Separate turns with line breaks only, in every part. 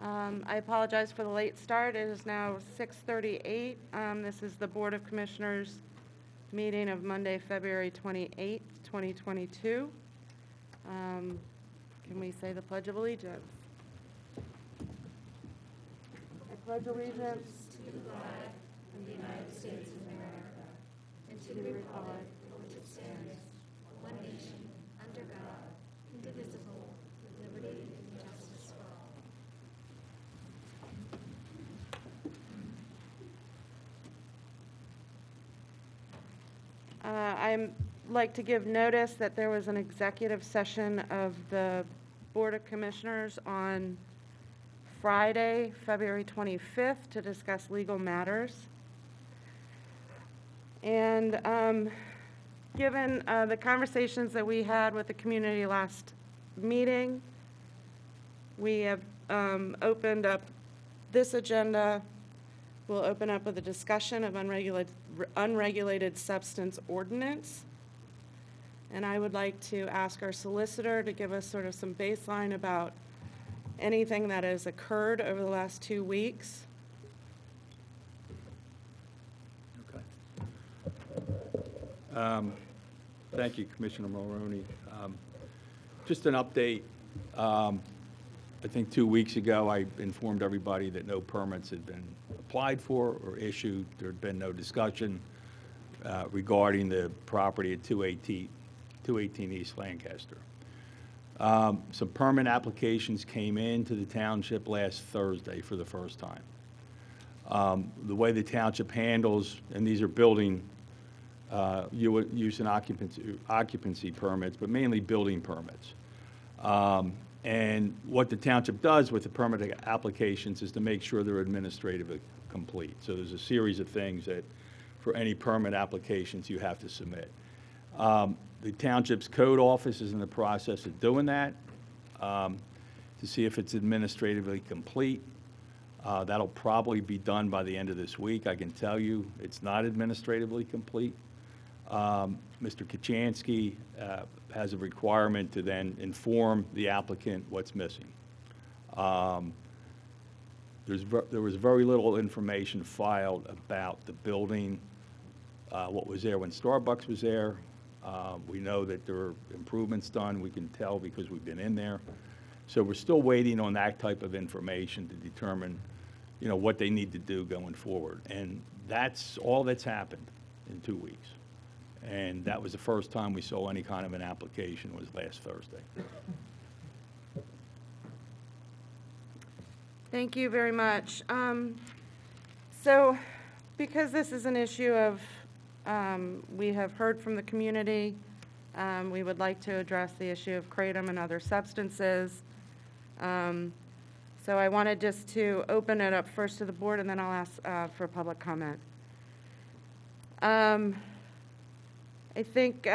I apologize for the late start. It is now 6:38. This is the Board of Commissioners meeting of Monday, February 28th, 2022. Can we say the Pledge of Allegiance? I pledge allegiance
To the flag of the United States of America and to the republic for which it stands, one nation, under God, indivisible, with liberty and justice for all.
I'd like to give notice that there was an executive session of the Board of Commissioners on Friday, February 25th, to discuss legal matters. And given the conversations that we had with the community last meeting, we have opened up this agenda. We'll open up with a discussion of unregulated substance ordinance. And I would like to ask our solicitor to give us sort of some baseline about anything that has occurred over the last 2 weeks.
Okay. Thank you, Commissioner Mulroney. Just an update. I think 2 weeks ago, I informed everybody that no permits had been applied for or issued. There had been no discussion regarding the property at 218 East Lancaster. Some permit applications came in to the township last Thursday for the first time. The way the township handles, and these are building use and occupancy permits, but mainly building permits. And what the township does with the permit applications is to make sure they're administratively complete. So there's a series of things that, for any permit applications, you have to submit. The township's code office is in the process of doing that to see if it's administratively complete. That'll probably be done by the end of this week. I can tell you it's not administratively complete. Mr. Kachansky has a requirement to then inform the applicant what's missing. There was very little information filed about the building, what was there when Starbucks was there. We know that there were improvements done. We can tell because we've been in there. So we're still waiting on that type of information to determine, what they need to do going forward. And that's all that's happened in 2 weeks. And that was the first time we saw any kind of an application was last Thursday.
Thank you very much. So because this is an issue of, we have heard from the community, we would like to address the issue of kratom and other substances. So I wanted just to open it up first to the board, and then I'll ask for public comment. I think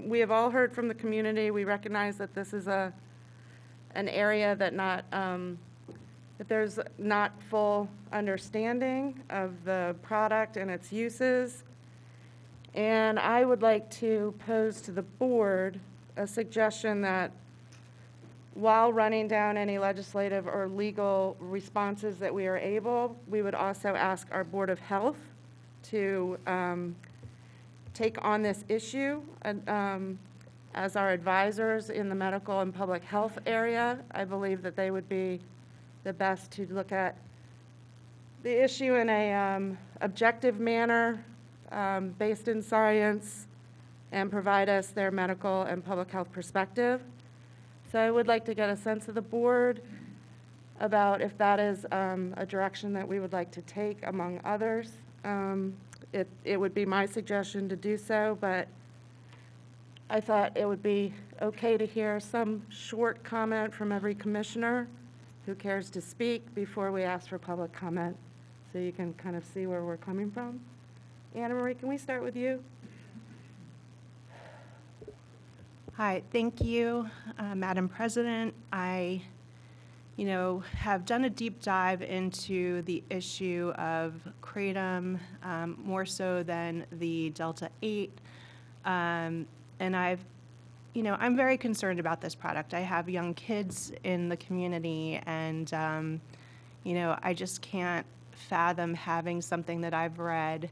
we have all heard from the community. We recognize that this is an area that that there's not full understanding of the product and its uses. And I would like to pose to the board a suggestion that while running down any legislative or legal responses that we are able, we would also ask our Board of Health to take on this issue as our advisors in the medical and public health area. I believe that they would be the best to look at the issue in a objective manner, based in science, and provide us their medical and public health perspective. So I would like to get a sense of the board about if that is a direction that we would like to take among others. It would be my suggestion to do so, but I thought it would be okay to hear some short comment from every commissioner who cares to speak before we ask for public comment, so you can kind of see where we're coming from. Anna Marie, can we start with you?
Hi, thank you, Madam President. I, have done a deep dive into the issue of kratom, more so than the Delta 8, and I'm very concerned about this product. I have young kids in the community, and You know, I just can't fathom having something that I've read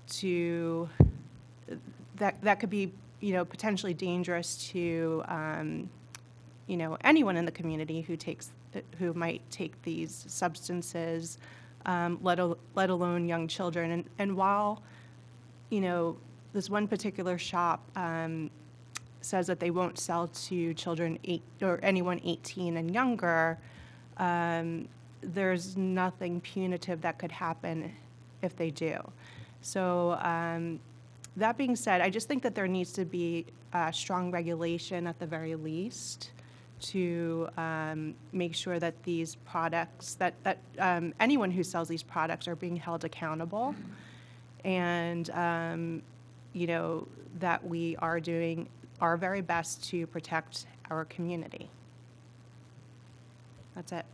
to, that could be, you know, potentially dangerous to, you know, anyone in the community who might take these substances, let alone young children. And while, you know, this one particular shop says that they won't sell to children or anyone 18 and younger, there's nothing punitive that could happen if they do. So that being said, I just think that there needs to be strong regulation at the very least to make sure that these products, that anyone who sells these products are being held accountable, and you know, that we are doing our very best to protect our community. That's it.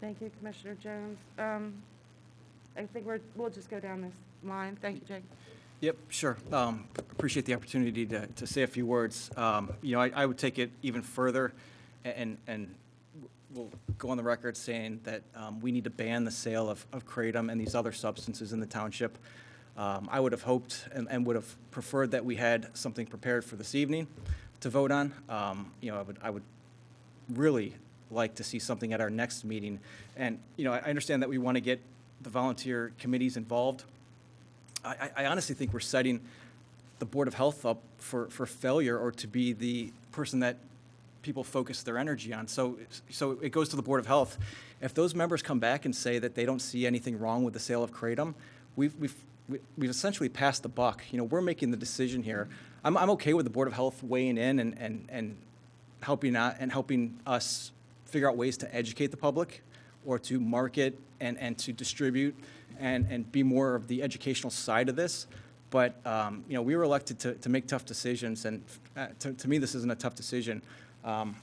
Thank you, Commissioner Jones. I think we'll just go down this line. Thank you, Jake.
Yep, sure. Appreciate the opportunity to say a few words. You know, I would take it even further, and we'll go on the record saying that we need to ban the sale of kratom and these other substances in the township. I would have hoped and would have preferred that we had something prepared for this evening to vote on. You know, I would really like to see something at our next meeting. And, you know, I understand that we want to get the volunteer committees involved. I honestly think we're setting the Board of Health up for failure, or to be the person that people focus their energy on. So it goes to the Board of Health. If those members come back and say that they don't see anything wrong with the sale of kratom, we've essentially passed the buck. You know, we're making the decision here. I'm okay with the Board of Health weighing in and helping out and helping us figure out ways to educate the public, or to market and to distribute and be more of the educational side of this. But, you know, we were elected to make tough decisions, and to me, this isn't a tough decision. You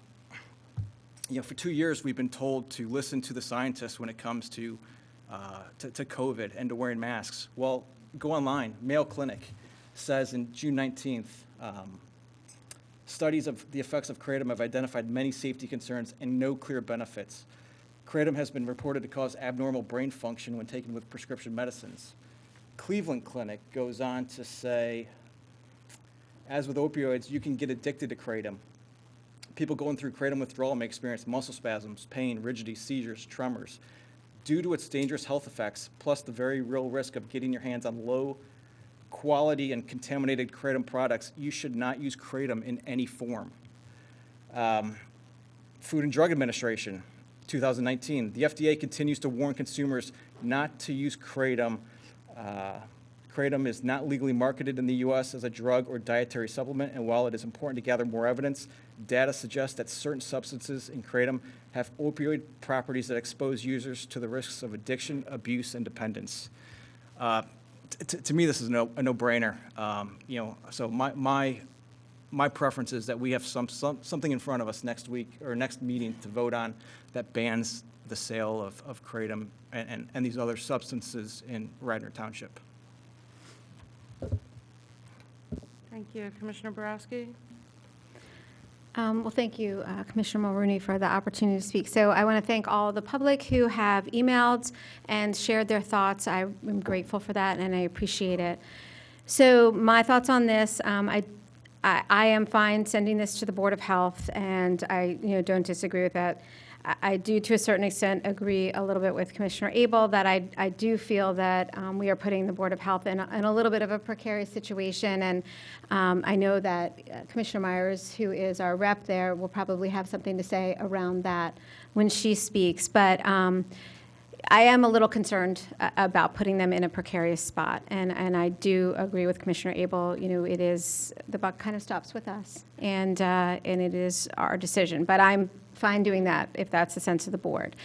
know, for 2 years, we've been told to listen to the scientists when it comes to COVID and to wearing masks. Well, go online. Mayo Clinic says in June 19th, studies of the effects of kratom have identified many safety concerns and no clear benefits. Kratom has been reported to cause abnormal brain function when taken with prescription medicines. Cleveland Clinic goes on to say, as with opioids, you can get addicted to kratom. People going through kratom withdrawal may experience muscle spasms, pain, rigidity, seizures, tremors. Due to its dangerous health effects, plus the very real risk of getting your hands on low quality and contaminated kratom products, you should not use kratom in any form. Food and Drug Administration, 2019, the FDA continues to warn consumers not to use kratom. Kratom is not legally marketed in the U.S. as a drug or dietary supplement, and while it is important to gather more evidence, data suggests that certain substances in kratom have opioid properties that expose users to the risks of addiction, abuse, and dependence. To me, this is a no-brainer. You know, so my preference is that we have something in front of us next week or next meeting to vote on that bans the sale of kratom and these other substances in Radnor Township.
Thank you. Commissioner Borowski?
Well, thank you, Commissioner Mulrooney, for the opportunity to speak. So I want to thank all the public who have emailed and shared their thoughts. I am grateful for that, and I appreciate it. So my thoughts on this, I am fine sending this to the Board of Health, and I don't disagree with that. I do, to a certain extent, agree a little bit with Commissioner Abel that I do feel that we are putting the Board of Health in a little bit of a precarious situation, and I know that Commissioner Myers, who is our rep there, will probably have something to say around that when she speaks. But I am a little concerned about putting them in a precarious spot, and I do agree with Commissioner Abel. You know, it is, the buck kind of stops with us, and it is our decision. But I'm fine doing that if that's the sense of the board.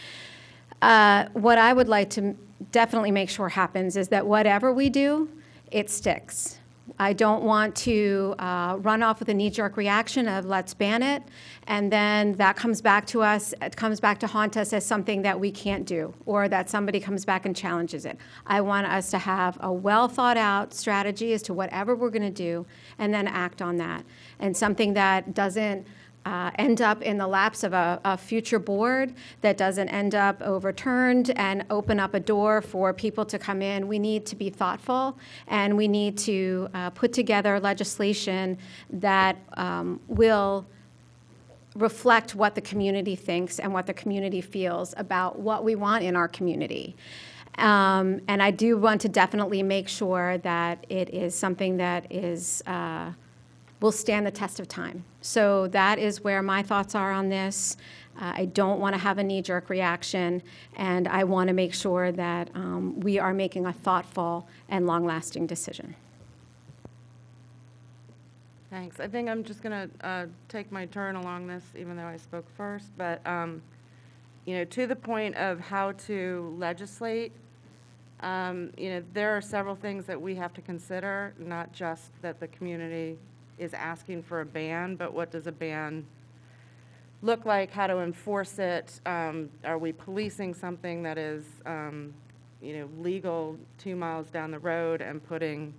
What I would like to definitely make sure happens is that whatever we do, it sticks. I don't want to run off with a knee-jerk reaction of let's ban it, and then that comes back to us, it comes back to haunt us as something that we can't do, or that somebody comes back and challenges it. I want us to have a well-thought-out strategy as to whatever we're going to do, and then act on that. And something that doesn't end up in the laps of a future board, that doesn't end up overturned and open up a door for people to come in. We need to be thoughtful, and we need to put together legislation that will reflect what the community thinks and what the community feels about what we want in our community. And I do want to definitely make sure that it is something that is will stand the test of time. So that is where my thoughts are on this. I don't want to have a knee-jerk reaction, and I want to make sure that we are making a thoughtful and long-lasting decision.
Thanks. I think I'm just going to take my turn along this, even though I spoke first. But, you know, to the point of how to legislate, you know, there are several things that we have to consider, not just that the community is asking for a ban, but what does a ban look like, how to enforce it, are we policing something that is, you know, legal 2 miles down the road and putting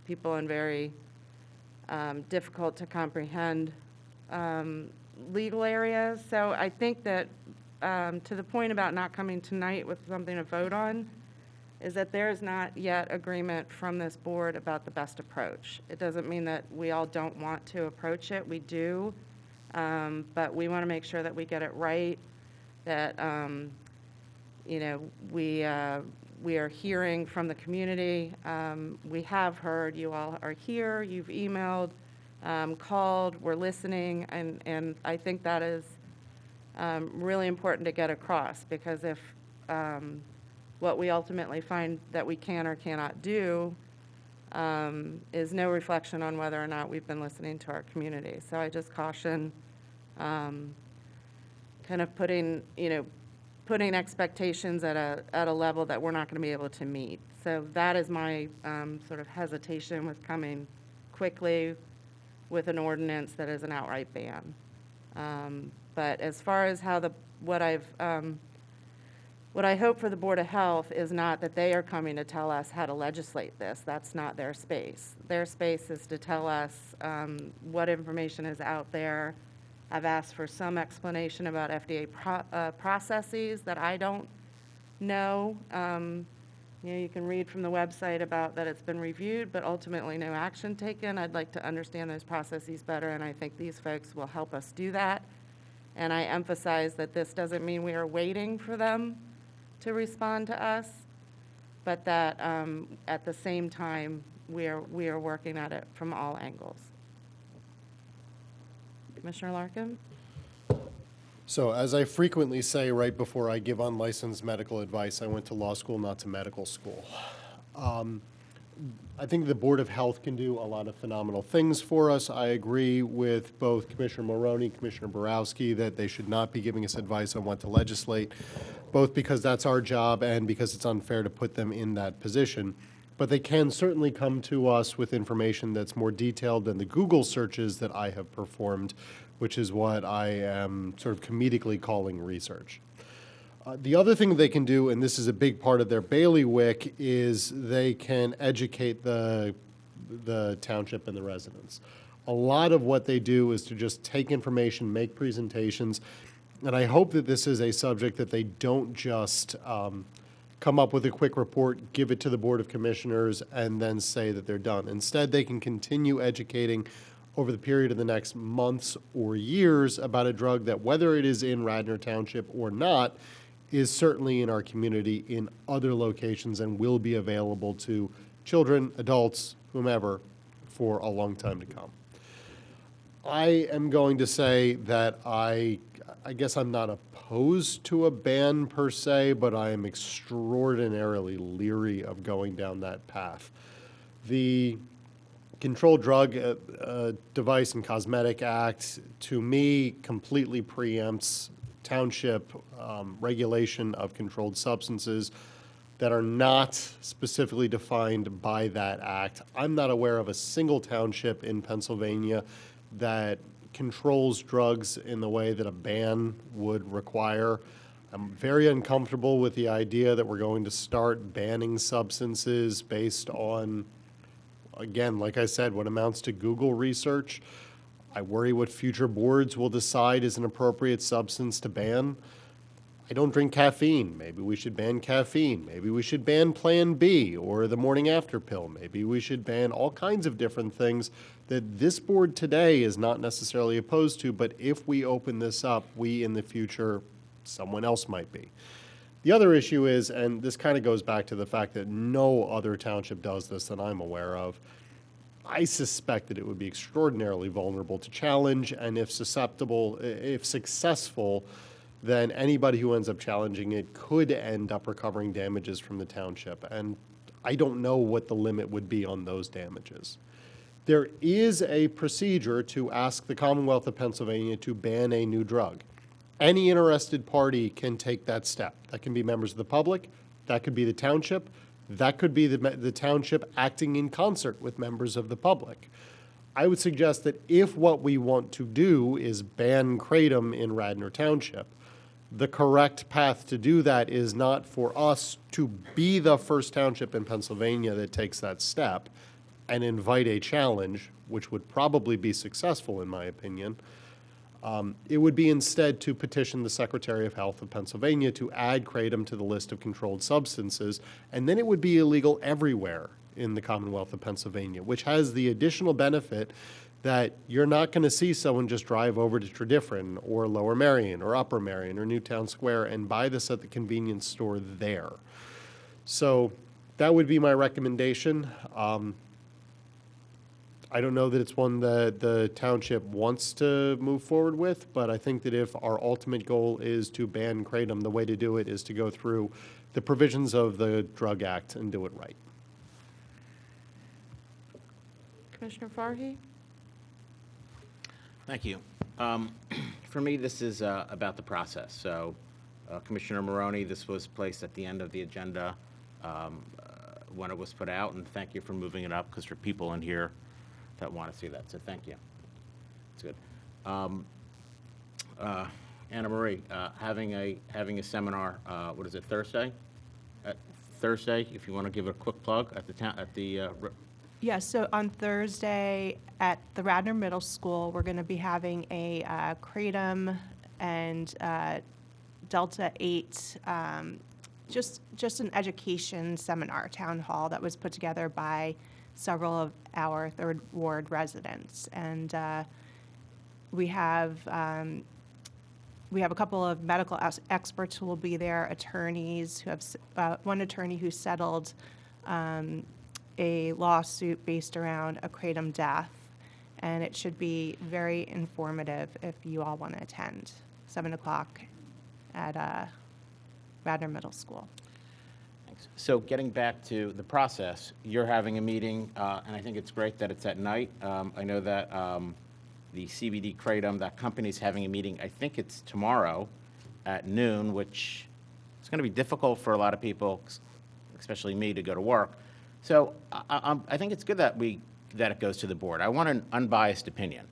people in very difficult to comprehend legal areas. So I think that to the point about not coming tonight with something to vote on, is that there is not yet agreement from this board about the best approach. It doesn't mean that we all don't want to approach it. We do, but we want to make sure that we get it right, that, you know, we are hearing from the community. We have heard, you all are here, you've emailed, called, we're listening, and I think that is really important to get across, because if what we ultimately find that we can or cannot do is no reflection on whether or not we've been listening to our community. So I just caution kind of putting, you know, putting expectations at a level that we're not going to be able to meet. So that is my sort of hesitation with coming quickly with an ordinance that is an outright ban. But as far as how what I hope for the Board of Health is not that they are coming to tell us how to legislate this. That's not their space. Their space is to tell us what information is out there. I've asked for some explanation about FDA processes that I don't know. You know, you can read from the website about that it's been reviewed, but ultimately no action taken. I'd like to understand those processes better, and I think these folks will help us do that. And I emphasize that this doesn't mean we are waiting for them to respond to us, but that at the same time, we are working at it from all angles. Commissioner Larkin?
So as I frequently say right before I give unlicensed medical advice, I went to law school, not to medical school. I think the Board of Health can do a lot of phenomenal things for us. I agree with both Commissioner Maroney, Commissioner Borowski, that they should not be giving us advice on what to legislate, both because that's our job and because it's unfair to put them in that position. But they can certainly come to us with information that's more detailed than the Google searches that I have performed, which is what I am sort of comedically calling research. The other thing they can do, and this is a big part of their bailiwick, is they can educate the township and the residents. A lot of what they do is to just take information, make presentations, and I hope that this is a subject that they don't just come up with a quick report, give it to the Board of Commissioners, and then say that they're done. Instead, they can continue educating over the period of the next months or years about a drug that, whether it is in Radnor Township or not, is certainly in our community in other locations and will be available to children, adults, whomever, for a long time to come. I am going to say that I guess I'm not opposed to a ban per se, but I am extraordinarily leery of going down that path. The Controlled Drug Device and Cosmetic Act, to me, completely preempts township regulation of controlled substances that are not specifically defined by that act. I'm not aware of a single township in Pennsylvania that controls drugs in the way that a ban would require. I'm very uncomfortable with the idea that we're going to start banning substances based on, again, like I said, what amounts to Google research. I worry what future boards will decide is an appropriate substance to ban. I don't drink caffeine. Maybe we should ban caffeine. Maybe we should ban Plan B or the morning after pill. Maybe we should ban all kinds of different things that this board today is not necessarily opposed to, but if we open this up, we in the future, someone else might be. The other issue is, and this kind of goes back to the fact that no other township does this that I'm aware of, I suspect that it would be extraordinarily vulnerable to challenge, and if successful, then anybody who ends up challenging it could end up recovering damages from the township. And I don't know what the limit would be on those damages. There is a procedure to ask the Commonwealth of Pennsylvania to ban a new drug. Any interested party can take that step. That can be members of the public, that could be the township, that could be the township acting in concert with members of the public. I would suggest that if what we want to do is ban kratom in Radnor Township, the correct path to do that is not for us to be the first township in Pennsylvania that takes that step and invite a challenge, which would probably be successful in my opinion. It would be instead to petition the Secretary of Health of Pennsylvania to add kratom to the list of controlled substances, and then it would be illegal everywhere in the Commonwealth of Pennsylvania, which has the additional benefit that you're not going to see someone just drive over to Tredyffrin or Lower Merion or Upper Merion or Newtown Square and buy this at the convenience store there. So that would be my recommendation. I don't know that it's one that the township wants to move forward with, but I think that if our ultimate goal is to ban kratom, the way to do it is to go through the provisions of the Drug Act and do it right.
Commissioner Farhi?
Thank you. For me, this is about the process. So, Commissioner Maroney, this was placed at the end of the agenda when it was put out, and thank you for moving it up, because there are people in here that want to see that, so thank you. It's good. Anna Marie, having a seminar, what is it, Thursday? Thursday, if you want to give a quick plug at the
Yes, so on Thursday at the Radnor Middle School, we're going to be having a kratom and Delta 8, just an education seminar, town hall that was put together by several of our Third Ward residents. And we have a couple of medical experts who will be there, attorneys who have, one attorney who settled a lawsuit based around a kratom death, and it should be very informative if you all want to attend. 7 o'clock at Radnor Middle School.
Thanks. So getting back to the process, you're having a meeting, and I think it's great that it's at night. I know that the CBD Kratom, that company's having a meeting, I think it's tomorrow at noon, which is going to be difficult for a lot of people, especially me, to go to work. So I think it's good that it goes to the board. I want an unbiased opinion.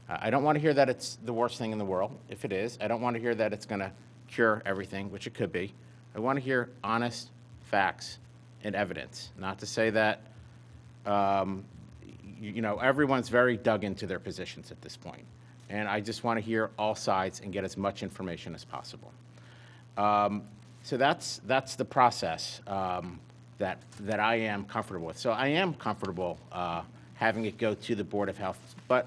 I don't want to hear that it's the worst thing in the world, if it is. I don't want to hear that it's going to cure everything, which it could be. I want to hear honest facts and evidence. Not to say that, everyone's very dug into their positions at this point. And I just want to hear all sides and get as much information as possible. So that's the process that I am comfortable with. So I am comfortable having it go to the Board of Health, but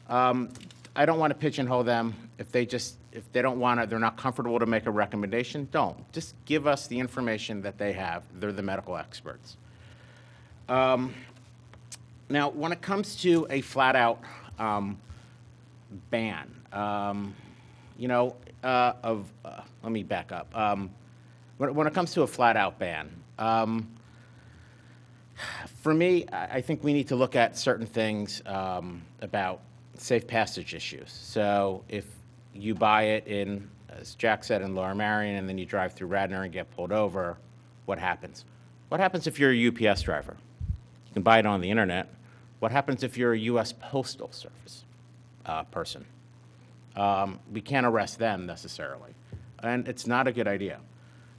I don't want to pigeonhole them. If they don't want to, they're not comfortable to make a recommendation, don't. Just give us the information that they have. They're the medical experts. Now, when it comes to a flat-out ban, let me back up. When it comes to a flat-out ban, for me, I think we need to look at certain things about safe passage issues. So if you buy it in, as Jack said, in Lower Merion, and then you drive through Radnor and get pulled over, what happens? What happens if you're a UPS driver? You can buy it on the internet. What happens if you're a U.S. Postal Service person? We can't arrest them necessarily, and it's not a good idea.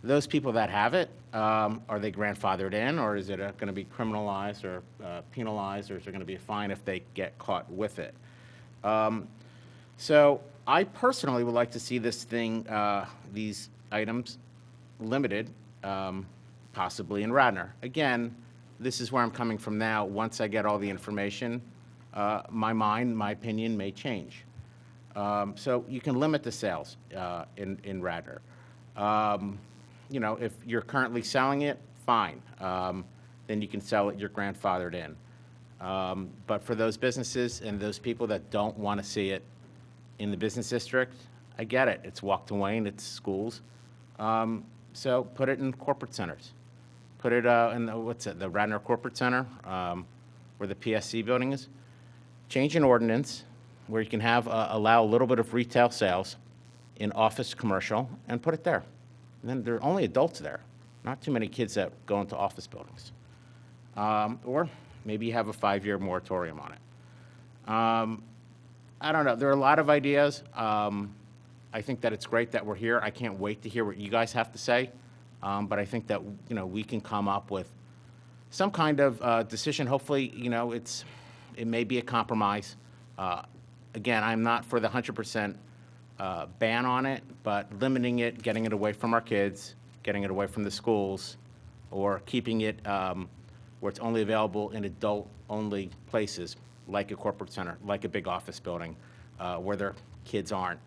Those people that have it, are they grandfathered in, or is it going to be criminalized or penalized, or is there going to be a fine if they get caught with it? So I personally would like to see this thing, these items limited, possibly in Radnor. Again, this is where I'm coming from now. Once I get all the information, my opinion may change. So you can limit the sales in Radnor. You know, if you're currently selling it, fine. Then you can sell it, you're grandfathered in. But for those businesses and those people that don't want to see it in the business district, I get it. It's walk to Wayne, it's schools. So put it in corporate centers. Put it in the Radnor Corporate Center, where the PSC building is. Change an ordinance where you can have, allow a little bit of retail sales in office commercial and put it there. And then there are only adults there, not too many kids that go into office buildings. Or maybe you have a 5-year moratorium on it. I don't know. There are a lot of ideas. I think that it's great that we're here. I can't wait to hear what you guys have to say. But I think that, you know, we can come up with some kind of decision. Hopefully, you know, it may be a compromise. Again, I'm not for the 100% ban on it, but limiting it, getting it away from our kids, getting it away from the schools, or keeping it where it's only available in adult-only places, like a corporate center, like a big office building, where their kids aren't.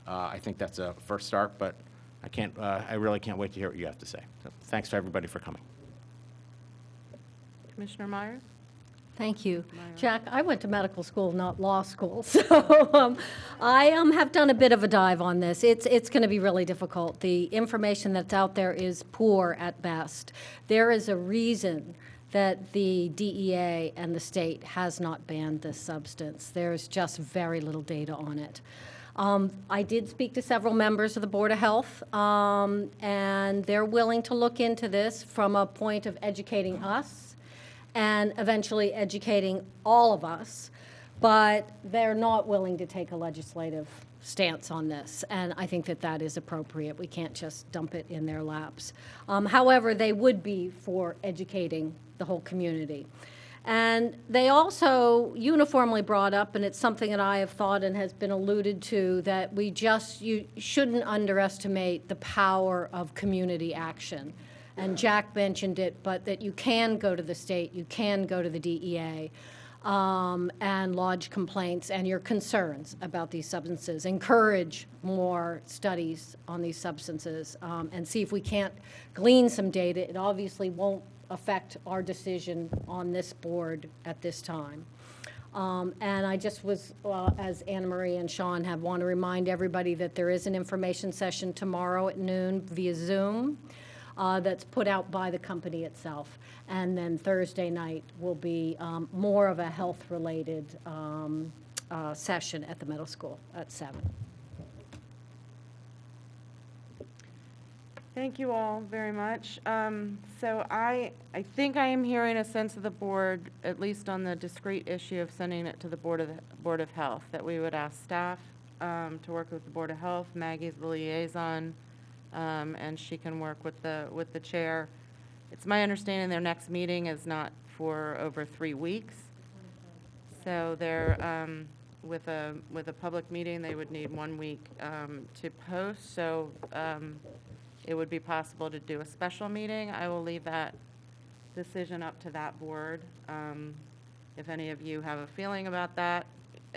I think that's a first start, but I really can't wait to hear what you have to say. So thanks to everybody for coming.
Commissioner Myers?
Thank you. Jack, I went to medical school, not law school, so I have done a bit of a dive on this. It's going to be really difficult. The information that's out there is poor at best. There is a reason that the DEA and the state has not banned this substance. There's just very little data on it. I did speak to several members of the Board of Health, and they're willing to look into this from a point of educating us and eventually educating all of us, but they're not willing to take a legislative stance on this, and I think that that is appropriate. We can't just dump it in their laps. However, they would be for educating the whole community. And they also uniformly brought up, and it's something that I have thought and has been alluded to, that you shouldn't underestimate the power of community action. And Jack mentioned it, but that you can go to the state, you can go to the DEA, and lodge complaints and your concerns about these substances. Encourage more studies on these substances, and see if we can't glean some data. It obviously won't affect our decision on this board at this time. And I just was, as Anna Marie and Sean want to remind everybody that there is an information session tomorrow at noon via Zoom that's put out by the company itself. And then Thursday night will be more of a health-related session at the middle school at 7.
Thank you all very much. So I think I am hearing a sense of the board, at least on the discrete issue of sending it to the Board of Health, that we would ask staff to work with the Board of Health. Maggie's the liaison, and she can work with the chair. It's my understanding their next meeting is not for over 3 weeks. So they're with a public meeting, they would need 1 week to post. So it would be possible to do a special meeting. I will leave that decision up to that board. If any of you have a feeling about that,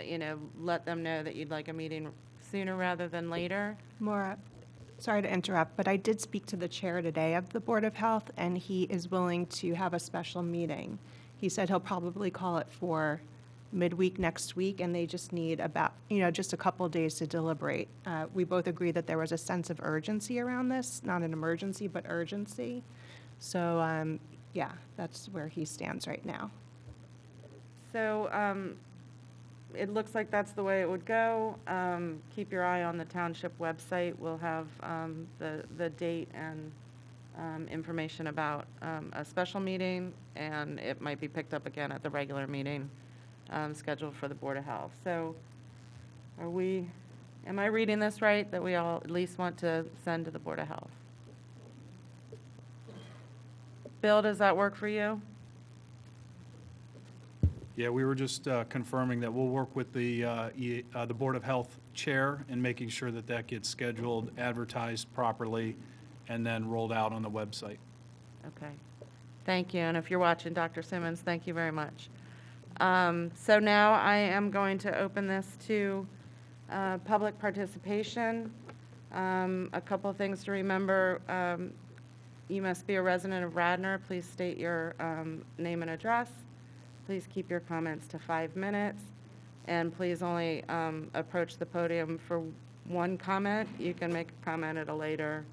you know, let them know that you'd like a meeting sooner rather than later.
Maura, sorry to interrupt, but I did speak to the chair today of the Board of Health, and he is willing to have a special meeting. He said he'll probably call it for midweek next week, and they just need about, just a couple days to deliberate. We both agree that there was a sense of urgency around this, not an emergency, but urgency. So, yeah, that's where he stands right now.
So it looks like that's the way it would go. Keep your eye on the Township website. We'll have the date and information about a special meeting, and it might be picked up again at the regular meeting scheduled for the Board of Health. So am I reading this right, that we all at least want to send to the Board of Health? Bill, does that work for you?
Yeah, we were just confirming that we'll work with the Board of Health Chair in making sure that that gets scheduled, advertised properly, and then rolled out on the website.
Okay. Thank you. And if you're watching, Dr. Simmons, thank you very much. So now I am going to open this to public participation. A couple of things to remember. You must be a resident of Radnor. Please state your name and address. Please keep your comments to 5 minutes. And please only approach the podium for one comment. You can make a comment at a later,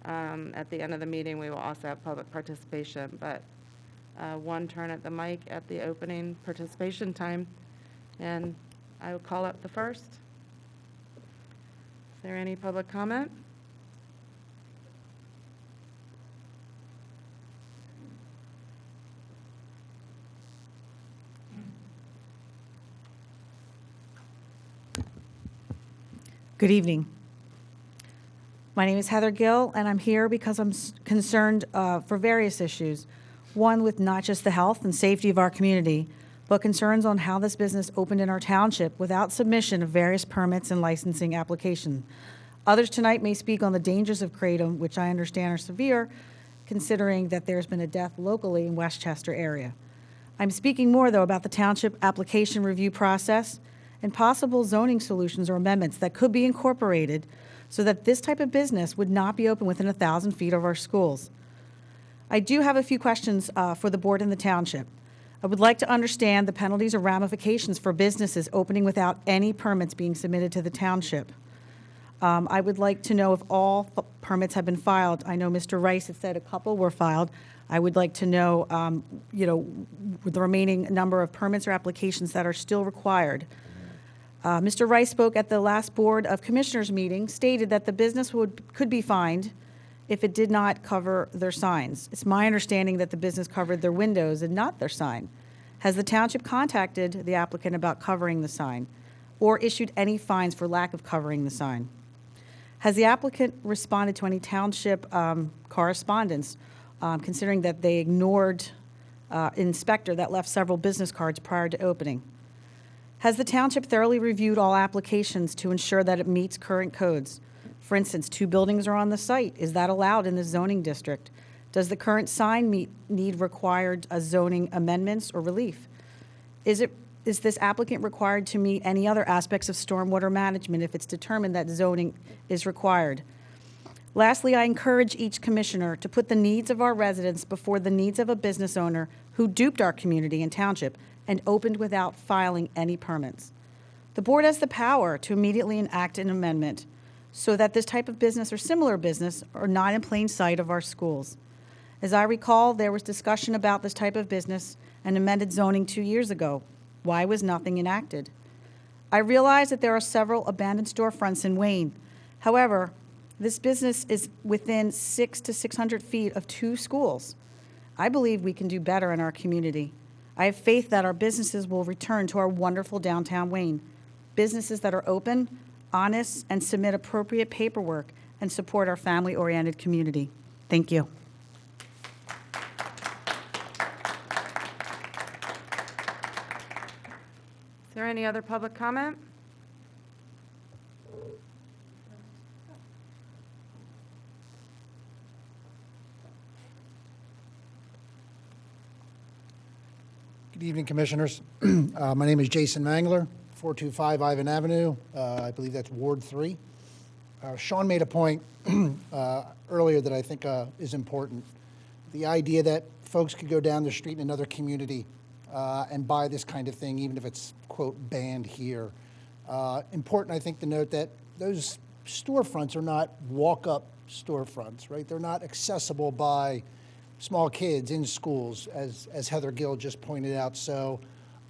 at the end of the meeting. We will also have public participation, but one turn at the mic at the opening participation time. And I will call up the first. Is there any public comment?
Good evening. My name is Heather Gill, and I'm here because I'm concerned for various issues. One, with not just the health and safety of our community, but concerns on how this business opened in our township without submission of various permits and licensing applications. Others tonight may speak on the dangers of kratom, which I understand are severe, considering that there's been a death locally in Westchester area. I'm speaking more, though, about the township application review process and possible zoning solutions or amendments that could be incorporated so that this type of business would not be open within 1,000 feet of our schools. I do have a few questions for the board and the township. I would like to understand the penalties or ramifications for businesses opening without any permits being submitted to the township. I would like to know if all permits have been filed. I know Mr. Rice had said a couple were filed. I would like to know, the remaining number of permits or applications that are still required. Mr. Rice spoke at the last Board of Commissioners meeting, stated that the business could be fined if it did not cover their signs. It's my understanding that the business covered their windows and not their sign. Has the township contacted the applicant about covering the sign or issued any fines for lack of covering the sign? Has the applicant responded to any township correspondence, considering that they ignored an inspector that left several business cards prior to opening? Has the township thoroughly reviewed all applications to ensure that it meets current codes? For instance, 2 buildings are on the site. Is that allowed in the zoning district? Does the current sign need required zoning amendments or relief? Is this applicant required to meet any other aspects of stormwater management if it's determined that zoning is required? Lastly, I encourage each commissioner to put the needs of our residents before the needs of a business owner who duped our community and township and opened without filing any permits. The board has the power to immediately enact an amendment so that this type of business or similar business are not in plain sight of our schools. As I recall, there was discussion about this type of business and amended zoning 2 years ago. Why was nothing enacted? I realize that there are several abandoned storefronts in Wayne. However, this business is within 600 to 600 feet of 2 schools. I believe we can do better in our community. I have faith that our businesses will return to our wonderful downtown Wayne. Businesses that are open, honest, and submit appropriate paperwork and support our family-oriented community. Thank you.
Is there any other public comment?
Good evening, Commissioners. My name is Jason Mangler, 425 Ivan Avenue. I believe that's Ward 3. Sean made a point earlier that I think is important. The idea that folks could go down the street in another community and buy this kind of thing, even if it's, quote, banned here. Important, I think, to note that those storefronts are not walk-up storefronts, right? They're not accessible by small kids in schools, as Heather Gill just pointed out. So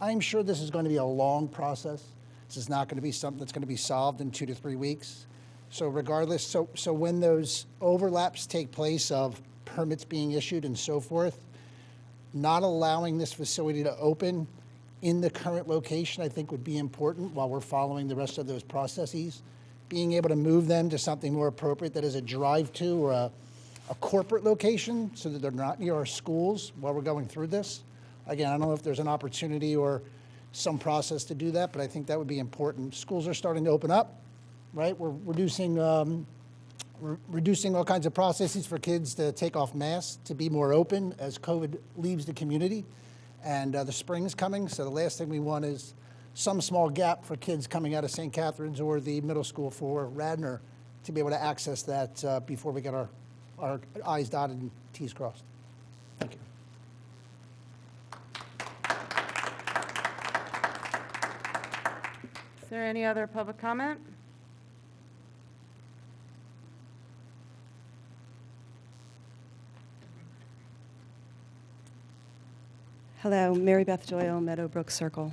I'm sure this is going to be a long process. This is not going to be something that's going to be solved in 2 to 3 weeks. So regardless, so when those overlaps take place of permits being issued and so forth, not allowing this facility to open in the current location, I think, would be important while we're following the rest of those processes. Being able to move them to something more appropriate that is a drive-to or a corporate location so that they're not near our schools while we're going through this, Again, I don't know if there's an opportunity or some process to do that, but I think that would be important. Schools are starting to open up, right? We're reducing all kinds of processes for kids to take off masks, to be more open as COVID leaves the community. And the spring's coming, so the last thing we want is some small gap for kids coming out of St. Catherine's or the middle school for Radnor to be able to access that before we get our I's dotted and T's crossed. Thank you.
Is there any other public comment?
Hello, Mary Beth Doyle, Meadowbrook Circle.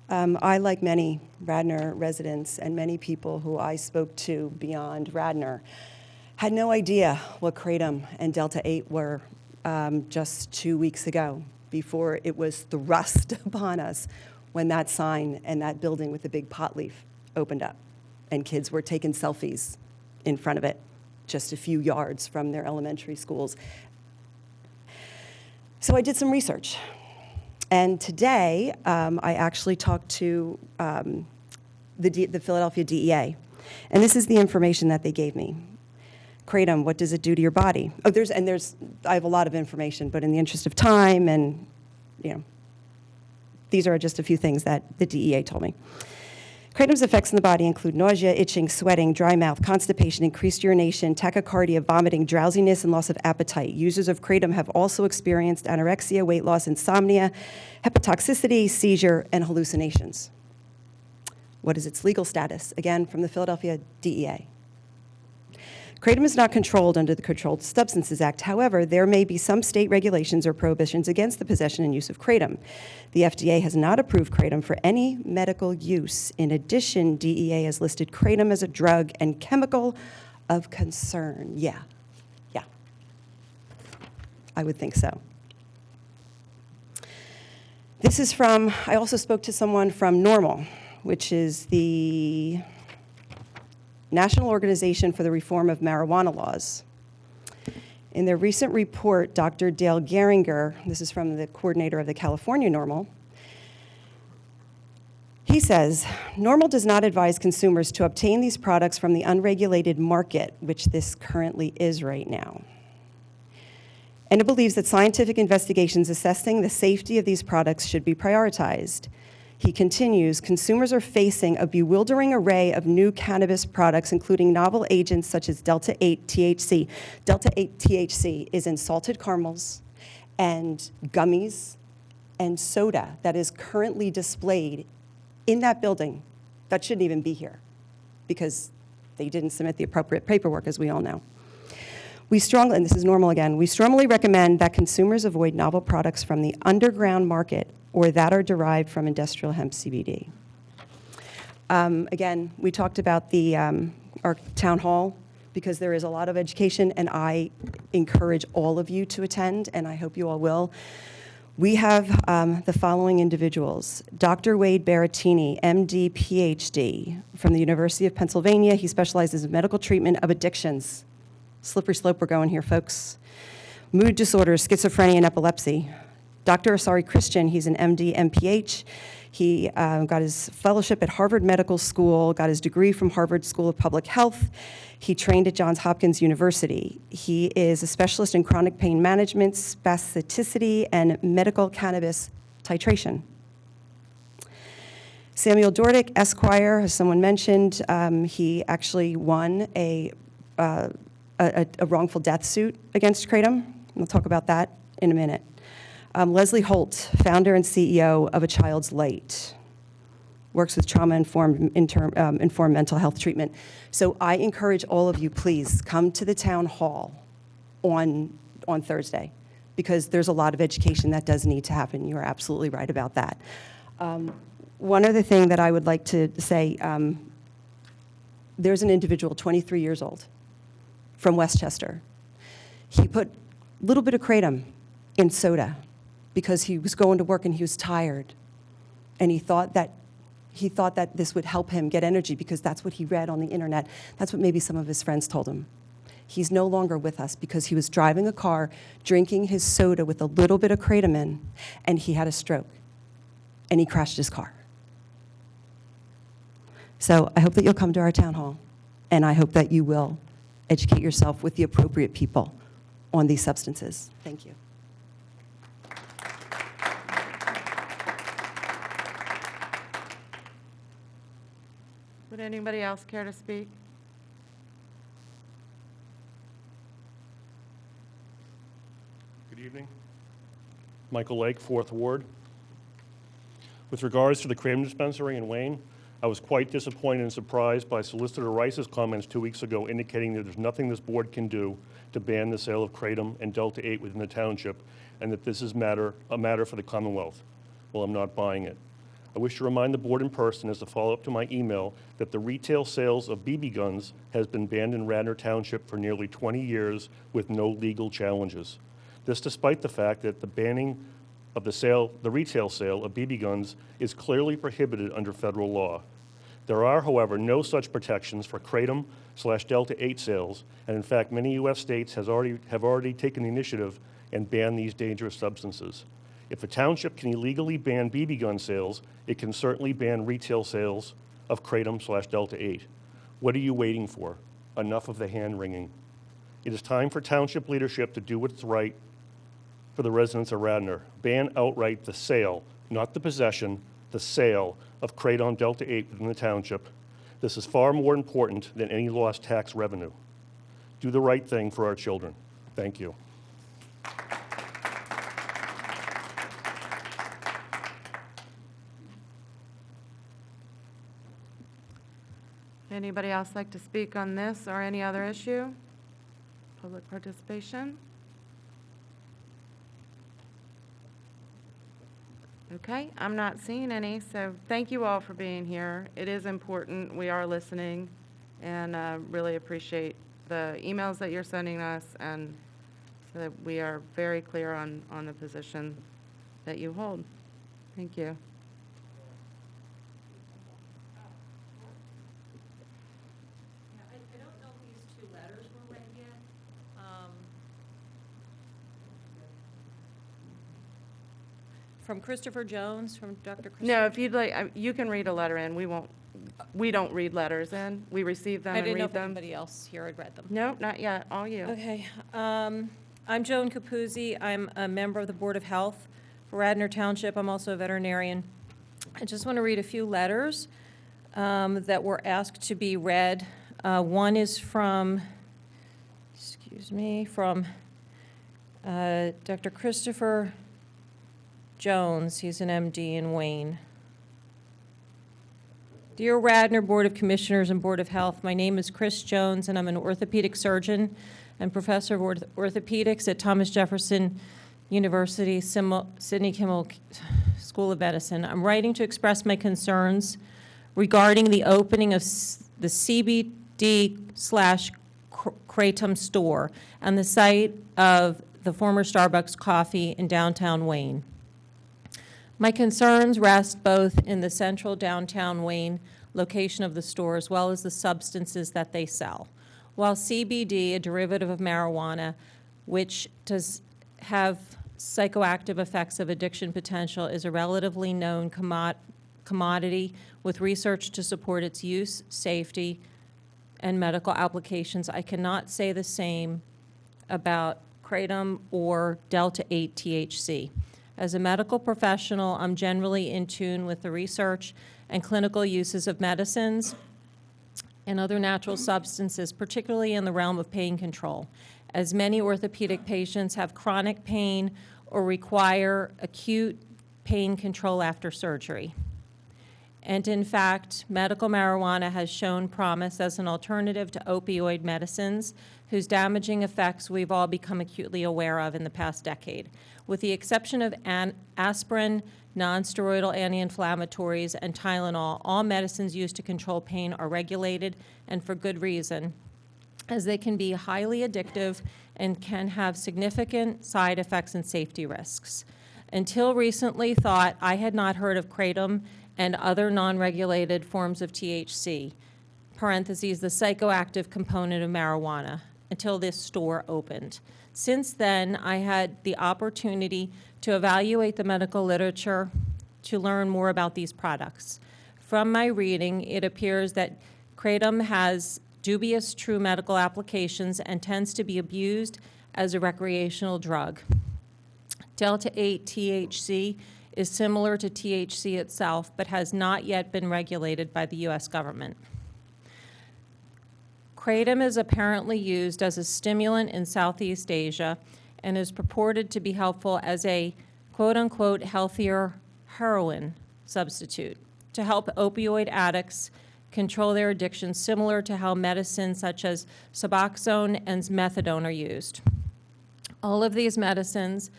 I, like many Radnor residents and many people who I spoke to beyond Radnor, had no idea what Kratom and Delta 8 were just 2 weeks ago, before it was thrust upon us when that sign and that building with the big pot leaf opened up, and kids were taking selfies in front of it, just a few yards from their elementary schools. So I did some research. And today, I actually talked to the Philadelphia DEA. And this is the information that they gave me. Kratom, what does it do to your body? Oh, I have a lot of information, but in the interest of time and, these are just a few things that the DEA told me. Kratom's effects in the body include nausea, itching, sweating, dry mouth, constipation, increased urination, tachycardia, vomiting, drowsiness, and loss of appetite. Users of Kratom have also experienced anorexia, weight loss, insomnia, hepatotoxicity, seizure, and hallucinations. What is its legal status? Again, from the Philadelphia DEA. Kratom is not controlled under the Controlled Substances Act. However, there may be some state regulations or prohibitions against the possession and use of Kratom. The FDA has not approved Kratom for any medical use. In addition, DEA has listed Kratom as a drug and chemical of concern. Yeah. I would think so. This is from, I also spoke to someone from NORML, which is the National Organization for the Reform of Marijuana Laws. In their recent report, Dr. Dale Geringer, this is from the coordinator of the California NORML, he says, NORML does not advise consumers to obtain these products from the unregulated market, which this currently is right now. And it believes that scientific investigations assessing the safety of these products should be prioritized. He continues, consumers are facing a bewildering array of new cannabis products, including novel agents such as Delta 8 THC. Delta 8 THC is in salted caramels and gummies and soda that is currently displayed in that building that shouldn't even be here because they didn't submit the appropriate paperwork, as we all know. We strongly, and this is NORML again, we strongly recommend that consumers avoid novel products from the underground market or that are derived from industrial hemp CBD. Again, we talked about our town hall because there is a lot of education, and I encourage all of you to attend, and I hope you all will. We have the following individuals. Dr. Wade Barattini, MD, PhD, from the University of Pennsylvania. He specializes in medical treatment of addictions. Slippery slope we're going here, folks. Mood disorders, schizophrenia, and epilepsy. Dr. Asari Christian, he's an MD, MPH. He got his fellowship at Harvard Medical School, got his degree from Harvard School of Public Health. He trained at Johns Hopkins University. He is a specialist in chronic pain management, spasticity, and medical cannabis titration. Samuel Dordick, Esquire, as someone mentioned, he actually won a wrongful death suit against Kratom. We'll talk about that in a minute. Leslie Holt, founder and CEO of A Child's Light, works with trauma-informed mental health treatment. So I encourage all of you, please, come to the town hall on Thursday, because there's a lot of education that does need to happen. You are absolutely right about that. One other thing that I would like to say, there's an individual, 23 years old, from Westchester. He put a little bit of Kratom in soda because he was going to work and he was tired. And he thought that this would help him get energy because that's what he read on the internet. That's what maybe some of his friends told him. He's no longer with us because he was driving a car, drinking his soda with a little bit of kratom in, and he had a stroke, and he crashed his car. So I hope that you'll come to our town hall, and I hope that you will educate yourself with the appropriate people on these substances. Thank you.
Would anybody else care to speak?
Good evening. Michael Lake, 4th Ward. With regards to the kratom dispensary in Wayne, I was quite disappointed and surprised by Solicitor Rice's comments 2 weeks ago indicating that there's nothing this board can do to ban the sale of kratom and Delta-8 within the township, and that this is a matter for the Commonwealth. Well, I'm not buying it. I wish to remind the board in person, as a follow-up to my email, that the retail sales of BB guns has been banned in Radnor Township for nearly 20 years with no legal challenges. This despite the fact that the banning of the retail sale of BB guns is clearly prohibited under federal law. There are, however, no such protections for kratom/Delta-8 sales, and in fact, many U.S. states have already taken the initiative and banned these dangerous substances. If a township can illegally ban BB gun sales, it can certainly ban retail sales of kratom/Delta-8. What are you waiting for? Enough of the hand-wringing. It is time for township leadership to do what's right for the residents of Radnor. Ban outright the sale, not the possession, the sale of kratom Delta-8 within the township. This is far more important than any lost tax revenue. Do the right thing for our children. Thank you.
Anybody else like to speak on this or any other issue? Public participation? Okay, I'm not seeing any, so thank you all for being here. It is important. We are listening, and really appreciate the emails that you're sending us, and so that we are very clear on the position that you hold. Thank you.
I don't know if these 2 letters were read yet. From Christopher Jones, from Dr. Christopher.
No, if you'd like, you can read a letter in. We don't read letters in. We receive them
I
and
didn't know
read
if
them.
anybody else here had read them.
No, not yet. All you.
Okay. I'm Joan Capuzzi. I'm a member of the Board of Health for Radnor Township. I'm also a veterinarian. I just want to read a few letters that were asked to be read. One is from Dr. Christopher Jones. He's an MD in Wayne. Dear Radnor Board of Commissioners and Board of Health, my name is Chris Jones, and I'm an orthopedic surgeon and professor of orthopedics at Thomas Jefferson University, Sidney Kimmel School of Medicine. I'm writing to express my concerns regarding the opening of the CBD/Kratom store on the site of the former Starbucks Coffee in downtown Wayne. My concerns rest both in the central downtown Wayne location of the store as well as the substances that they sell. While CBD, a derivative of marijuana, which does have psychoactive effects of addiction potential, is a relatively known commodity with research to support its use, safety, and medical applications, I cannot say the same about kratom or Delta-8 THC. As a medical professional, I'm generally in tune with the research and clinical uses of medicines and other natural substances, particularly in the realm of pain control, as many orthopedic patients have chronic pain or require acute pain control after surgery. And in fact, medical marijuana has shown promise as an alternative to opioid medicines, whose damaging effects we've all become acutely aware of in the past decade. With the exception of aspirin, nonsteroidal anti-inflammatories, and Tylenol, all medicines used to control pain are regulated, and for good reason, as they can be highly addictive and can have significant side effects and safety risks. Until recently thought, I had not heard of kratom and other non-regulated forms of THC, parentheses, the psychoactive component of marijuana, until this store opened. Since then, I had the opportunity to evaluate the medical literature to learn more about these products. From my reading, it appears that kratom has dubious true medical applications and tends to be abused as a recreational drug. Delta-8 THC is similar to THC itself, but has not yet been regulated by the U.S. government. Kratom is apparently used as a stimulant in Southeast Asia and is purported to be helpful as a quote-unquote healthier heroin substitute to help opioid addicts control their addiction, similar to how medicines such as Suboxone and methadone are used. All of these medicines,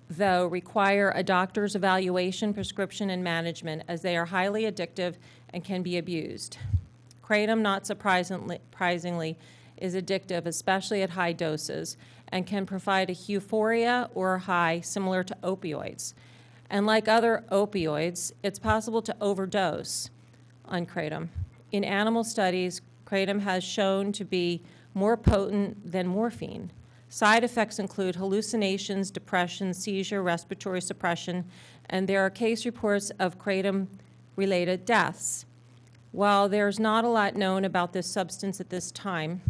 though, require a doctor's evaluation, prescription, and management, as they are highly addictive and can be abused. Kratom, not surprisingly, is addictive, especially at high doses, and can provide a euphoria or a high similar to opioids. And like other opioids, it's possible to overdose on kratom. In animal studies, kratom has shown to be more potent than morphine. Side effects include hallucinations, depression, seizure, respiratory suppression, and there are case reports of kratom-related deaths. While there's not a lot known about this substance at this time,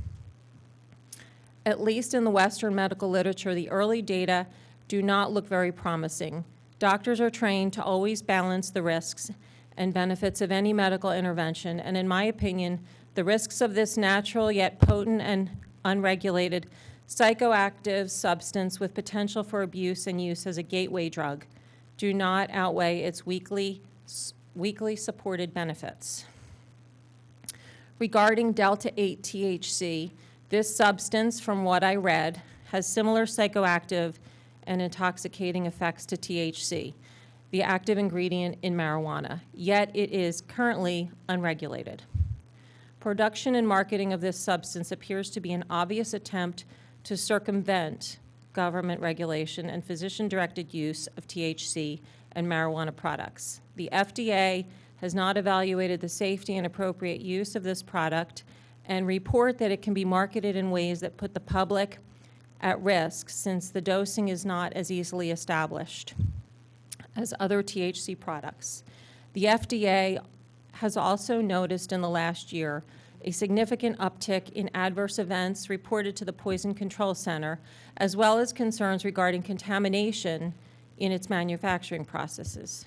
at least in the Western medical literature, the early data do not look very promising. Doctors are trained to always balance the risks and benefits of any medical intervention, and in my opinion, the risks of this natural yet potent and unregulated psychoactive substance with potential for abuse and use as a gateway drug do not outweigh its weakly supported benefits. Regarding Delta-8 THC, this substance, from what I read, has similar psychoactive and intoxicating effects to THC, the active ingredient in marijuana, yet it is currently unregulated. Production and marketing of this substance appears to be an obvious attempt to circumvent government regulation and physician-directed use of THC and marijuana products. The FDA has not evaluated the safety and appropriate use of this product and report that it can be marketed in ways that put the public at risk, since the dosing is not as easily established as other THC products. The FDA has also noticed in the last year a significant uptick in adverse events reported to the Poison Control Center, as well as concerns regarding contamination in its manufacturing processes.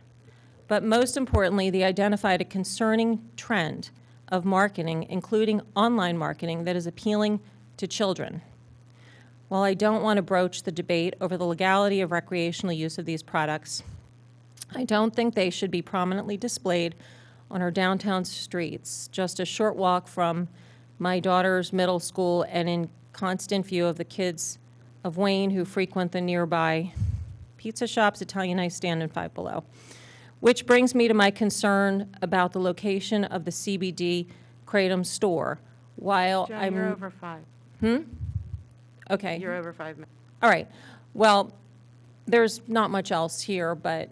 But most importantly, they identified a concerning trend of marketing, including online marketing, that is appealing to children. While I don't want to broach the debate over the legality of recreational use of these products, I don't think they should be prominently displayed on our downtown streets, just a short walk from my daughter's middle school and in constant view of the kids of Wayne who frequent the nearby pizza shops, Italian Ice Stand, and Five Below. Which brings me to my concern about the location of the CBD kratom store. While
Jen, you're over 5.
Okay.
You're over 5 minutes.
All right. Well, there's not much else here, but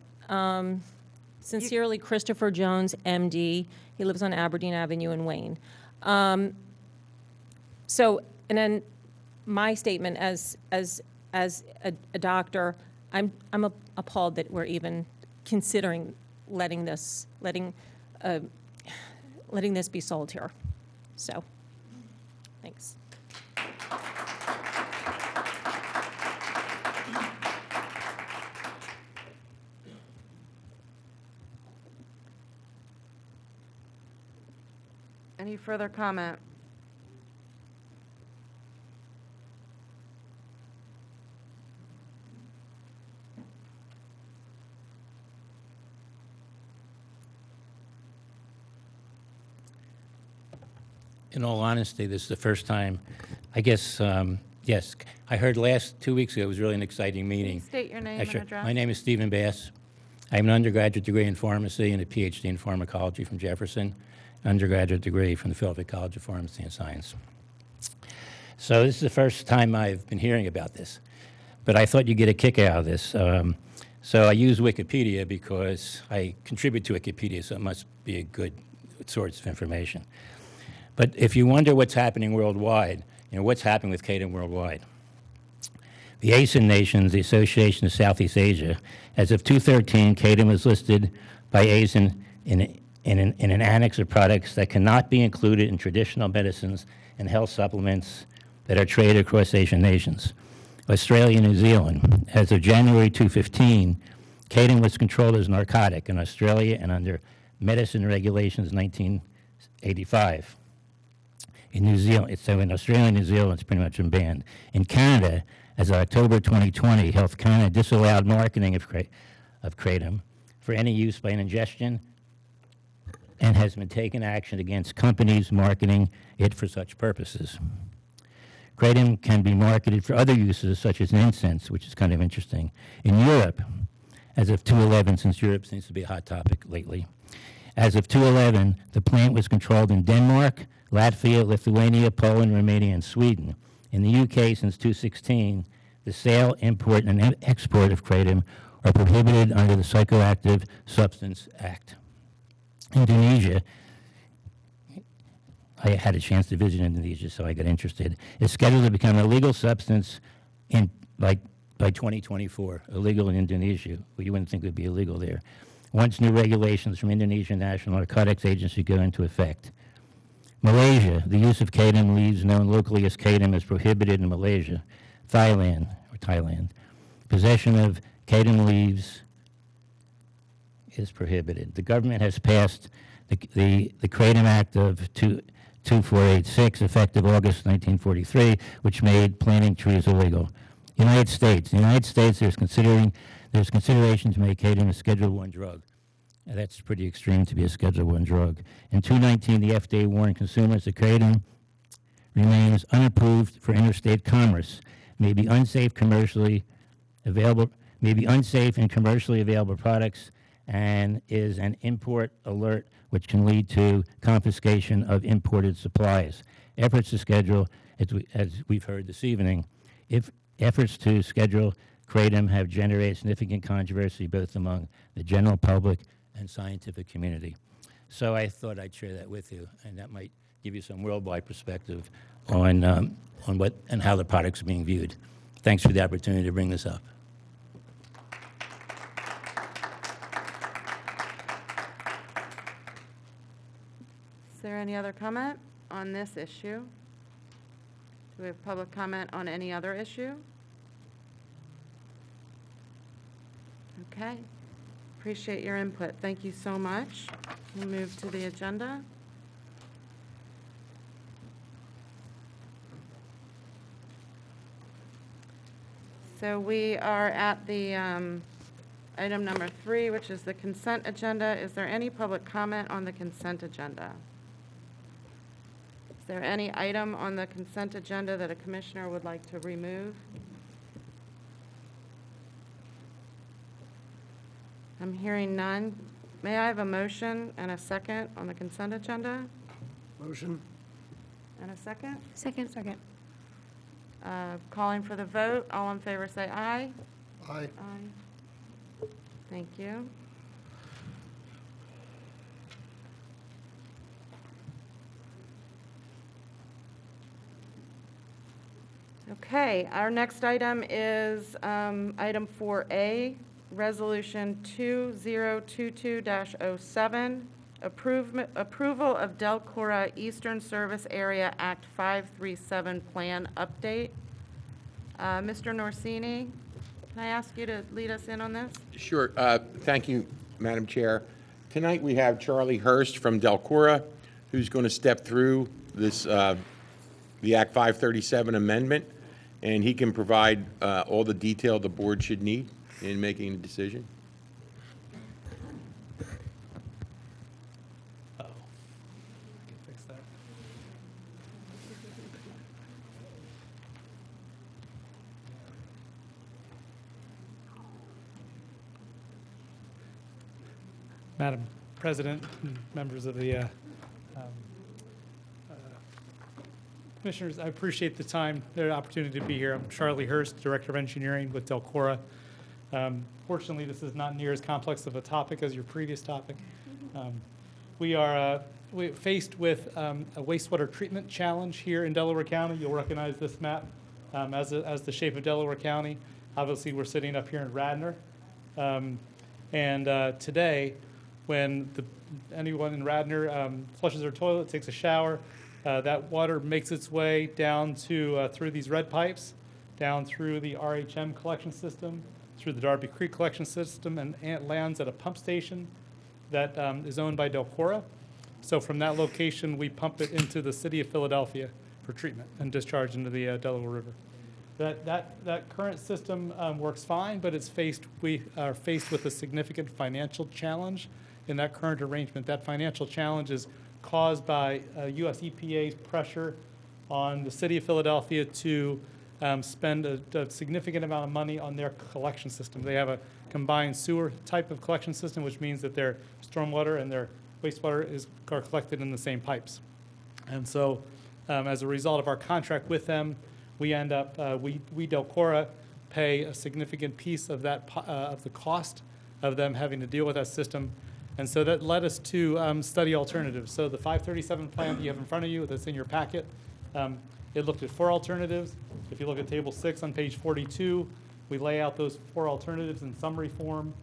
sincerely, Christopher Jones, MD. He lives on Aberdeen Avenue in Wayne. And then my statement as a doctor, I'm appalled that we're even considering letting this be sold here. So, thanks.
Any further comment?
In all honesty, this is the first time, I guess, yes, I heard 2 weeks ago, it was really an exciting meeting.
Please state your name and
Sure.
address.
My name is Stephen Bass. I have an undergraduate degree in pharmacy and a PhD in pharmacology from Jefferson, undergraduate degree from the Philadelphia College of Pharmacy and Science. So this is the first time I've been hearing about this, but I thought you'd get a kick out of this. So I use Wikipedia because I contribute to Wikipedia, so it must be a good source of information. But if you wonder what's happening worldwide, what's happening with KATM worldwide. The ASEAN nations, the Association of Southeast Asia, as of 2013, KATM was listed by ASEAN in an annex of products that cannot be included in traditional medicines and health supplements that are traded across Asian nations. Australia and New Zealand, as of January 2015, KATM was controlled as narcotic in Australia and under Medicine Regulations 1985. In New Zealand, so in Australia and New Zealand, it's pretty much been banned. In Canada, as of October 2020, Health Canada disallowed marketing of kratom for any use by an ingestion and has been taken action against companies marketing it for such purposes. Kratom can be marketed for other uses, such as incense, which is kind of interesting. In Europe, as of 2011, since Europe seems to be a hot topic lately, as of 2011, the plant was controlled in Denmark, Latvia, Lithuania, Poland, Romania, and Sweden. In the UK, since 2016, the sale, import, and export of kratom are prohibited under the Psychoactive Substance Act. Indonesia, I had a chance to visit Indonesia, so I got interested. It's scheduled to become a legal substance by 2024, illegal in Indonesia. Well, you wouldn't think it would be illegal there. Once new regulations from Indonesian National Narcotics Agency go into effect. Malaysia, the use of kratom leaves known locally as kratom is prohibited in Malaysia. Thailand, possession of kratom leaves is prohibited. The government has passed the Kratom Act of 2486, effective August 1943, which made planting trees illegal. United States. In the United States, there's consideration to make kratom a Schedule I drug. Now, that's pretty extreme to be a Schedule I drug. In 2019, the FDA warned consumers that kratom remains unapproved for interstate commerce, may be unsafe in commercially available products, and is an import alert, which can lead to confiscation of imported supplies. Efforts to schedule, as we've heard this evening, efforts to schedule kratom have generated significant controversy both among the general public and scientific community. So I thought I'd share that with you, and that might give you some worldwide perspective on what and how the products are being viewed. Thanks for the opportunity to bring this up.
Is there any other comment on this issue? Do we have public comment on any other issue? Okay. Appreciate your input. Thank you so much. We'll move to the agenda. So we are at the item number 3, which is the consent agenda. Is there any public comment on the consent agenda? Is there any item on the consent agenda that a commissioner would like to remove? I'm hearing none. May I have a motion and a second on the consent agenda?
Motion.
And a second?
Second.
Calling for the vote. All in favor say aye.
Aye.
Aye. Thank you. Okay, our next item is item 4A, Resolution 2022-07, approval of Delcora Eastern Service Area Act 537 Plan Update. Mr. Norsini, can I ask you to lead us in on this?
Sure. Thank you, Madam Chair. Tonight we have Charlie Hurst from Delcora, who's going to step through this, the Act 537 amendment, and he can provide all the detail the board should need in making a decision.
Madam President, members of the commissioners, I appreciate the time, the opportunity to be here. I'm Charlie Hurst, Director of Engineering with Delcora. Fortunately, this is not near as complex of a topic as your previous topic. We are we're faced with a wastewater treatment challenge here in Delaware County. You'll recognize this map as the shape of Delaware County. Obviously, we're sitting up here in Radnor. Today, when anyone in Radnor flushes their toilet, takes a shower, that water makes its way down to through these red pipes, down through the RHM collection system, through the Darby Creek collection system, and it lands at a pump station that is owned by Delcora. So from that location, we pump it into the city of Philadelphia for treatment and discharge into the Delaware River. That current system works fine, but we are faced with a significant financial challenge in that current arrangement. That financial challenge is caused by US EPA's pressure on the city of Philadelphia to spend a significant amount of money on their collection system. They have a combined sewer type of collection system, which means that their stormwater and their wastewater are collected in the same pipes. And so as a result of our contract with them, we end up, we Delcora pay a significant piece of that of the cost of them having to deal with that system. And so that led us to study alternatives. So the 537 plan that you have in front of you, that's in your packet, it looked at 4 alternatives. If you look at table 6 on page 42, we lay out those 4 alternatives in summary form.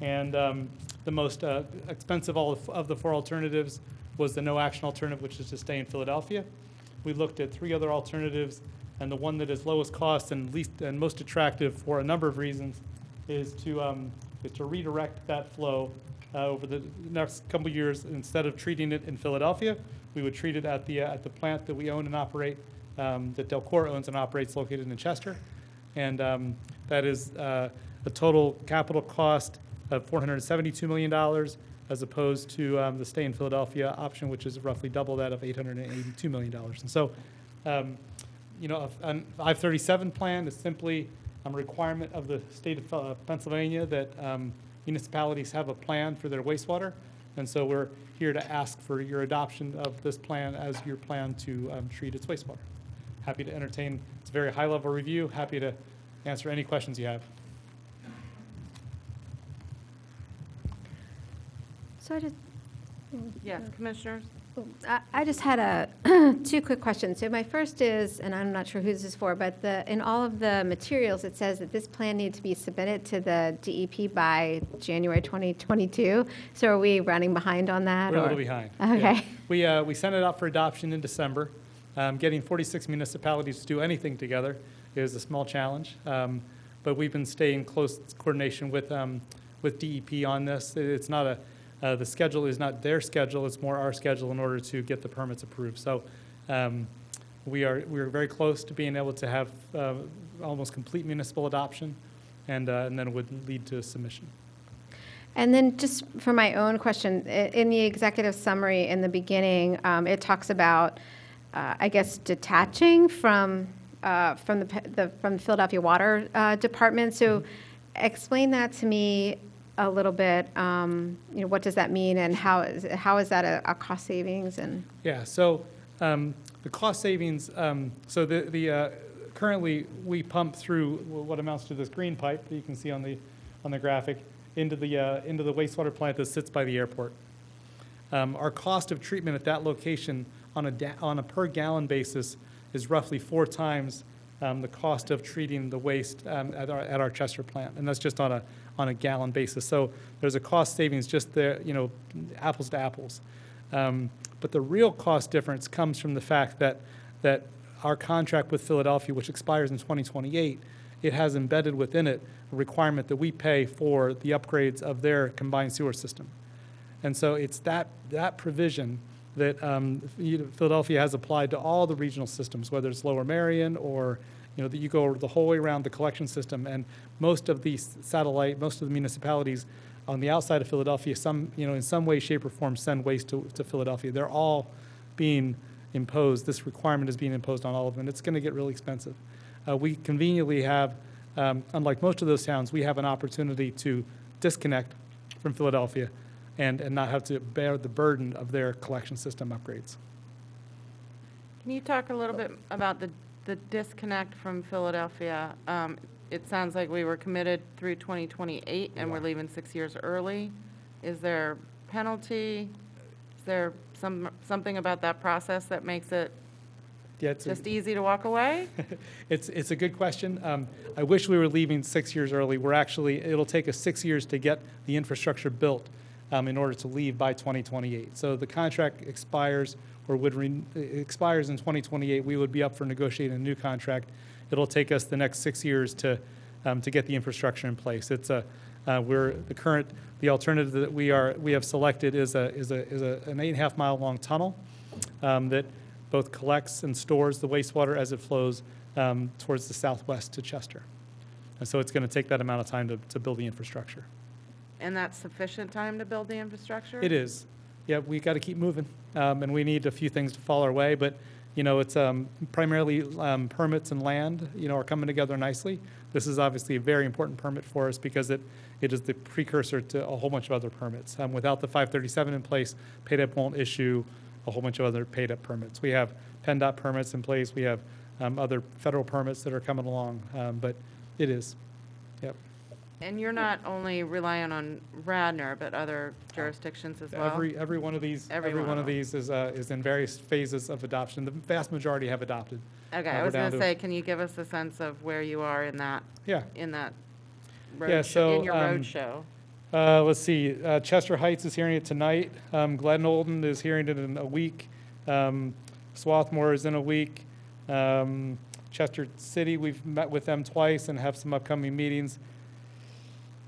And the most expensive of the 4 alternatives was the no action alternative, which is to stay in Philadelphia. We looked at 3 other alternatives, and the one that is lowest cost and least and most attractive for a number of reasons is to redirect that flow over the next couple of years. Instead of treating it in Philadelphia, we would treat it at the plant that we own and operate, that Delcora owns and operates, located in Chester. And that is a total capital cost of $472 million, as opposed to the stay in Philadelphia option, which is roughly double that of $882 million. And so, you know, a 537 plan is simply a requirement of the state of Pennsylvania that municipalities have a plan for their wastewater. And so we're here to ask for your adoption of this plan as your plan to treat its wastewater. Happy to entertain. It's a very high-level review. Happy to answer any questions you have.
So
Yes, commissioners?
I just had 2 quick questions. So my first is, and I'm not sure who this is for, but in all of the materials, it says that this plan needs to be submitted to the DEP by January 2022. So are we running behind on that?
We're a little behind.
Okay.
Yeah. We sent it out for adoption in December. Getting 46 municipalities to do anything together is a small challenge. But we've been staying close coordination with DEP on this. It's not the schedule is not their schedule, it's more our schedule in order to get the permits approved. So we're very close to being able to have almost complete municipal adoption, and then it would lead to submission.
And then just for my own question, in the executive summary in the beginning, it talks about, I guess, detaching from the Philadelphia Water Department. So explain that to me a little bit. You know, what does that mean, and how is that a cost savings? And
yeah, so the cost savings. So currently we pump through what amounts to this green pipe that you can see on the graphic into the wastewater plant that sits by the airport. Our cost of treatment at that location on a per gallon basis is roughly 4 times the cost of treating the waste at our Chester plant, and that's just on a gallon basis. So there's a cost savings just there, you know, apples to apples. But the real cost difference comes from the fact that our contract with Philadelphia, which expires in 2028, it has embedded within it a requirement that we pay for the upgrades of their combined sewer system. And so it's that provision that Philadelphia has applied to all the regional systems, whether it's Lower Merion or, you know, that you go the whole way around the collection system. And most of the municipalities on the outside of Philadelphia, in some way, shape, or form, send waste to Philadelphia. They're all being imposed. This requirement is being imposed on all of them, and it's going to get really expensive. We conveniently have, unlike most of those towns, we have an opportunity to disconnect from Philadelphia and not have to bear the burden of their collection system upgrades.
Can you talk a little bit about the disconnect from Philadelphia? It sounds like we were committed through 2028 and we're leaving 6 years early. Is there penalty? Is there something about that process that makes it
Yeah, it's a-
just easy to walk away?
It's a good question. I wish we were leaving 6 years early. It'll take us 6 years to get the infrastructure built in order to leave by 2028. So the contract expires expires in 2028. We would be up for negotiating a new contract. It'll take us the next 6 years to get the infrastructure in place. The alternative that we have selected is an 8.5 mile long tunnel that both collects and stores the wastewater as it flows towards the southwest to Chester. And so it's going to take that amount of time to build the infrastructure.
And that's sufficient time to build the infrastructure?
It is. Yeah, we got to keep moving, and we need a few things to fall our way, but, it's primarily permits and land, are coming together nicely. This is obviously a very important permit for us because it is the precursor to a whole bunch of other permits. Without the 537 in place, PADEP won't issue a whole bunch of other PADEP permits. We have PennDOT permits in place. We have other federal permits that are coming along, but it is. Yep.
And you're not only relying on Radnor, but other jurisdictions as well?
Every one of these, is in various phases of adoption. The vast majority have adopted.
Okay, I was going to say, can you give us a sense of where you are in that?
Yeah.
In that
Yeah,
road,
so,
in your road show?
Let's see, Chester Heights is hearing it tonight. Glen Olden is hearing it in a week. Swarthmore is in a week. Chester City, we've met with them twice and have some upcoming meetings.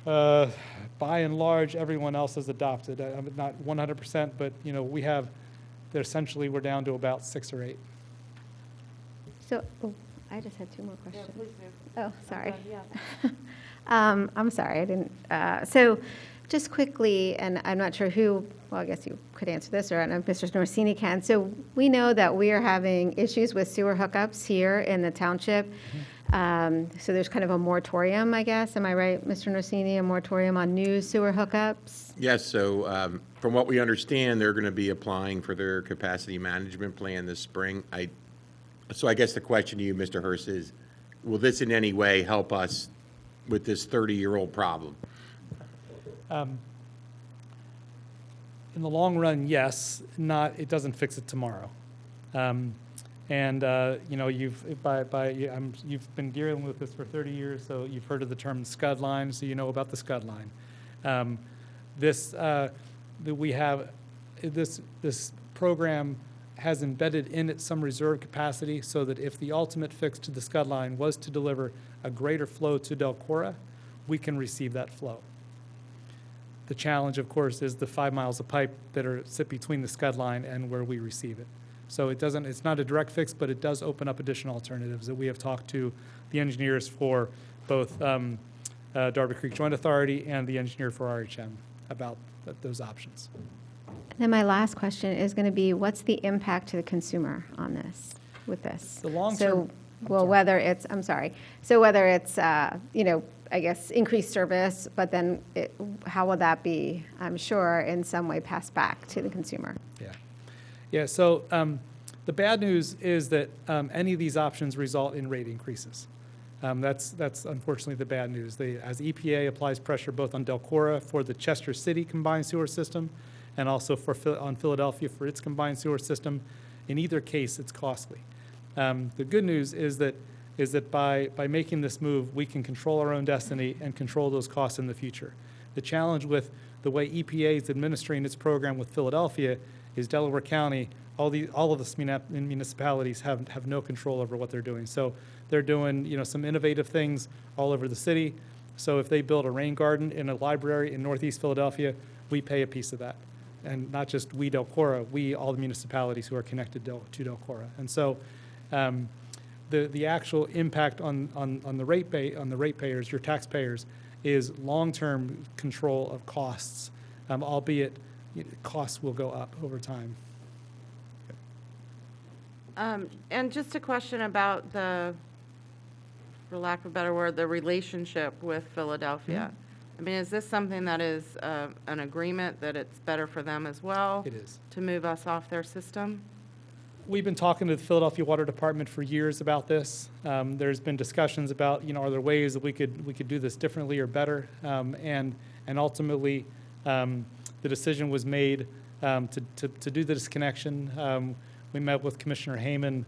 By and large, everyone else has adopted. Not 100%, but, we're down to about 6 or 8.
So, I just had 2 more questions. Oh, sorry. I'm sorry, I didn't, so just quickly, and I'm not sure who, well, I guess you could answer this, or I don't know if Mr. Norsini can. So we know that we are having issues with sewer hookups here in the township. So there's kind of a moratorium, I guess. Am I right, Mr. Norsini, a moratorium on new sewer hookups?
Yes, so from what we understand, they're going to be applying for their capacity management plan this spring. So I guess the question to you, Mr. Hurst, is will this in any way help us with this 30-year-old problem?
In the long run, yes. It doesn't fix it tomorrow. You've been dealing with this for 30 years, so you've heard of the term scud line, so you know about the scud line. This program has embedded in it some reserve capacity so that if the ultimate fix to the scud line was to deliver a greater flow to Delcora, we can receive that flow. The challenge, of course, is the 5 miles of pipe that sit between the scud line and where we receive it. So it's not a direct fix, but it does open up additional alternatives that we have talked to the engineers for both Darby Creek Joint Authority and the engineer for RHM about those options.
And then my last question is going to be, what's the impact to the consumer on this, with this?
The long-term-
So, well, whether it's, I guess, increased service, but then how will that be, I'm sure, in some way passed back to the consumer?
Yeah, so the bad news is that any of these options result in rate increases. That's unfortunately the bad news. As EPA applies pressure both on Delcora for the Chester City combined sewer system and also on Philadelphia for its combined sewer system, in either case, it's costly. The good news is that by making this move, we can control our own destiny and control those costs in the future. The challenge with the way EPA is administering its program with Philadelphia is Delaware County, all of the municipalities have no control over what they're doing. So they're doing some innovative things all over the city. So if they build a rain garden in a library in Northeast Philadelphia, we pay a piece of that. And not just we, Delcora, all the municipalities who are connected to Delcora. And so the actual impact on the ratepayers, your taxpayers, is long-term control of costs, albeit costs will go up over time.
And just a question about for lack of a better word, the relationship with Philadelphia. I mean, is this something that is an agreement that it's better for them as well?
It is.
To move us off their system?
We've been talking to the Philadelphia Water Department for years about this. There's been discussions about, are there ways that we could do this differently or better? And ultimately, the decision was made to do the disconnection. We met with Commissioner Hayman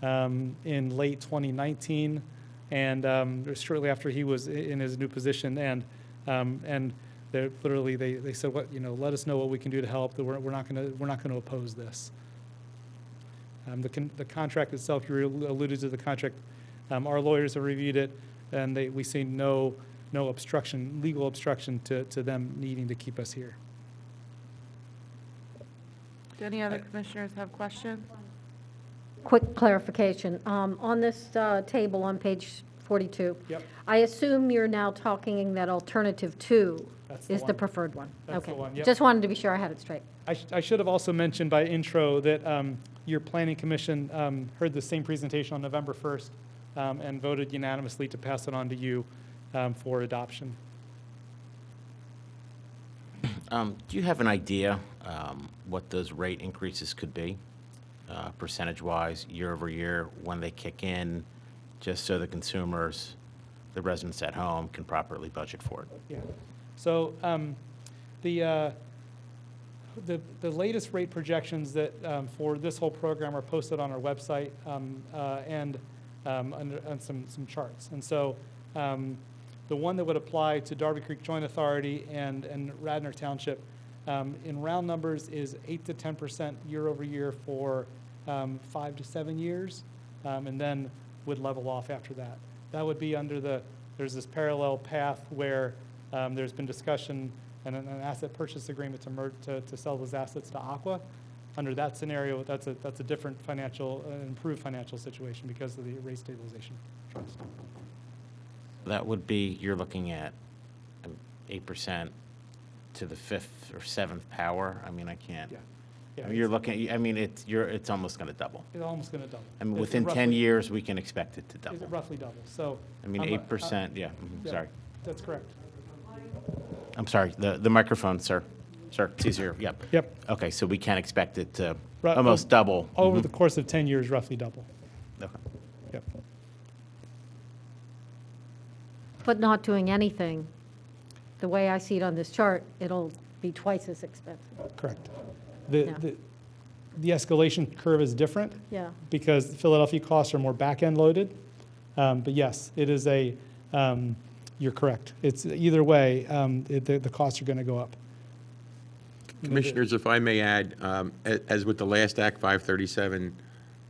in late 2019, and shortly after he was in his new position, and literally they said, "What, let us know what we can do to help. That we're not going to oppose this." The contract itself, you alluded to the contract. Our lawyers have reviewed it, and we see no obstruction, legal obstruction to them needing to keep us here.
Do any other commissioners have questions?
Quick clarification. On this table on page 42,
Yep.
I assume you're now talking that alternative 2
That's the
is the
one.
preferred one?
That's the
Okay.
one, yep.
Just wanted to be sure I had it straight.
I should have also mentioned by intro that your planning commission heard the same presentation on November 1st and voted unanimously to pass it on to you for adoption.
Do you have an idea what those rate increases could be, percentage-wise, year over year, when they kick in, just so the consumers, the residents at home, can properly budget for it?
Yeah. So the latest rate projections that for this whole program are posted on our website and on some charts. And so the one that would apply to Darby Creek Joint Authority and Radnor Township, in round numbers, is 8 to 10% year over year for 5 to 7 years, and then would level off after that. That would be under there's this parallel path where there's been discussion and an asset purchase agreement to sell those assets to Aqua. Under that scenario, that's a different improved financial situation because of the rate stabilization trust.
That would be, you're looking at 8% to the 5th or 7th power. I mean, I can't.
Yeah.
I mean, you're looking. I mean, it's almost going to double.
It's almost going to double.
I mean,
It's
within 10
roughly-
years, we can expect it to
It's
double.
roughly double. So
I mean, 8%. Yeah.
yeah,
Sorry.
That's correct.
I'm sorry. The microphone, sir. Sir, it's easier. Yep.
Yep.
Okay, so we can expect it to
Right,
almost double.
Over the course of 10 years, roughly double.
Okay.
Yep.
But not doing anything, the way I see it on this chart, it'll be twice as expensive.
Correct.
Yeah.
The escalation curve is different
Yeah.
because Philadelphia costs are more back-end loaded. But yes, it is you're correct. It's either way, the costs are going to go up.
Commissioners, if I may add, as with the last Act 537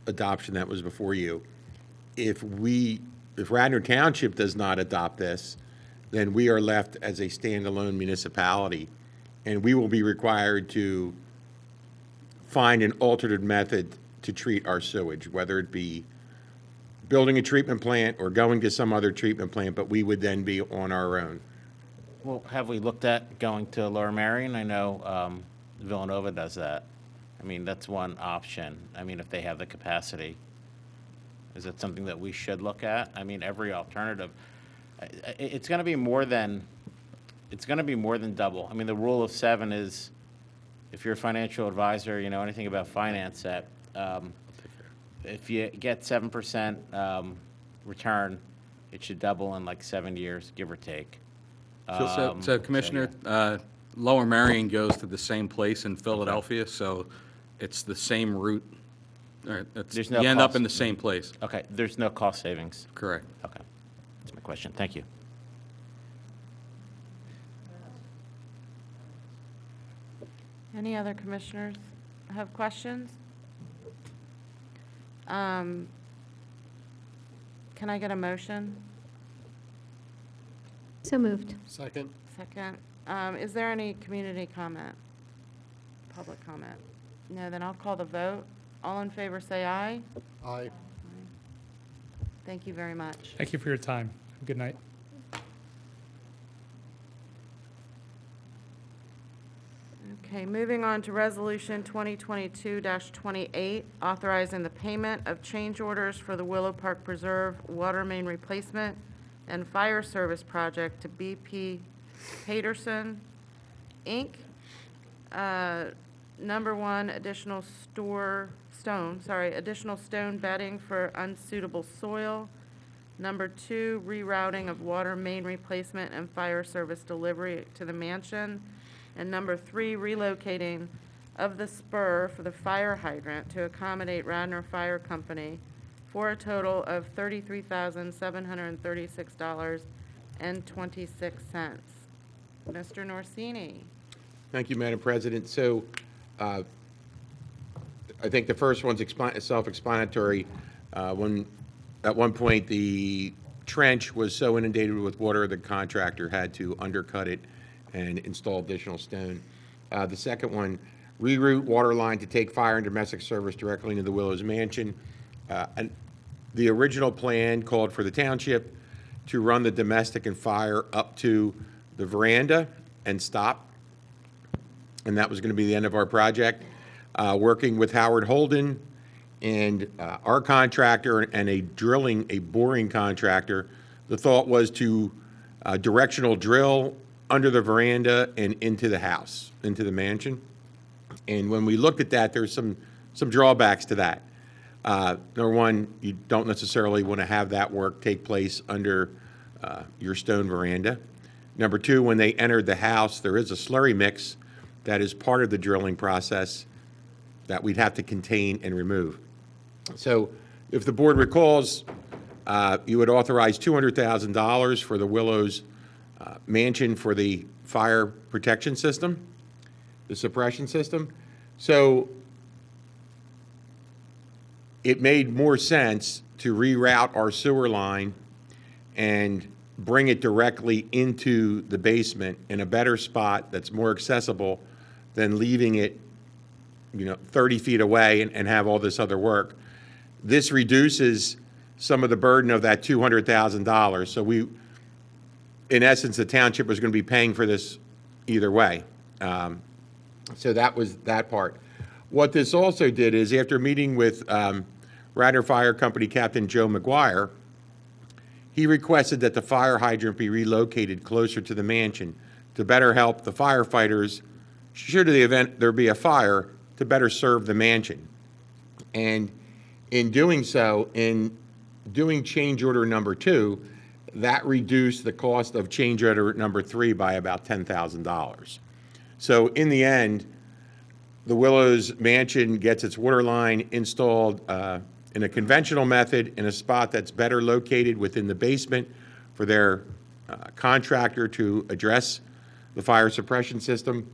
adoption that was before you, if Radnor Township does not adopt this, then we are left as a standalone municipality, and we will be required to find an alternate method to treat our sewage, whether it be building a treatment plant or going to some other treatment plant, but we would then be on our own.
Well, have we looked at going to Lower Merion? I know Villanova does that. I mean, that's one option. I mean, if they have the capacity. Is it something that we should look at? I mean, every alternative. It's going to be more than double. I mean, the rule of 7 is, if you're a financial advisor, you know anything about finance, that if you get 7% return, it should double in like 7 years, give or take.
So Commissioner, Lower Merion goes to the same place in Philadelphia, so it's the same route.
There's no
You end up
cost.
in the same place.
Okay, there's no cost savings.
Correct.
Okay, that's my question. Thank you.
Any other commissioners have questions? Can I get a motion?
So moved.
Second.
Second. Is there any community comment? Public comment? No, then I'll call the vote. All in favor, say aye.
Aye.
Thank you very much.
Thank you for your time. Have a good night.
Okay, moving on to Resolution 2022-28, authorizing the payment of change orders for the Willow Park Preserve water main replacement and fire service project to BP Paterson, Inc. Number 1, additional stone bedding for unsuitable soil. Number 2, rerouting of water main replacement and fire service delivery to the mansion. And number 3, relocating of the spur for the fire hydrant to accommodate Radnor Fire Company for a total of $33,736.26. Mr. Norsini.
Thank you, Madam President. So I think the first one's self-explanatory. At one point, the trench was so inundated with water, the contractor had to undercut it and install additional stone. The second one, reroute water line to take fire and domestic service directly into the Willows mansion. And the original plan called for the township to run the domestic and fire up to the veranda and stop. And that was going to be the end of our project. Working with Howard Holden and our contractor and a boring contractor, the thought was to directional drill under the veranda and into the house, into the mansion. And when we looked at that, there's some drawbacks to that. Number one, you don't necessarily want to have that work take place under your stone veranda. Number two, when they entered the house, there is a slurry mix that is part of the drilling process that we'd have to contain and remove. So if the board recalls, you would authorize $200,000 for the Willows mansion for the fire protection system, the suppression system. So it made more sense to reroute our sewer line and bring it directly into the basement in a better spot that's more accessible than leaving it 30 feet away and have all this other work. This reduces some of the burden of that $200,000. So in essence, the township was going to be paying for this either way. So that was that part. What this also did is, after meeting with Radnor Fire Company Captain Joe McGuire, he requested that the fire hydrant be relocated closer to the mansion to better help the firefighters, should the event there be a fire, to better serve the mansion. And in doing so, in doing change order number 2, that reduced the cost of change order number 3 by about $10,000. So in the end, the Willows mansion gets its water line installed in a conventional method in a spot that's better located within the basement for their contractor to address the fire suppression system.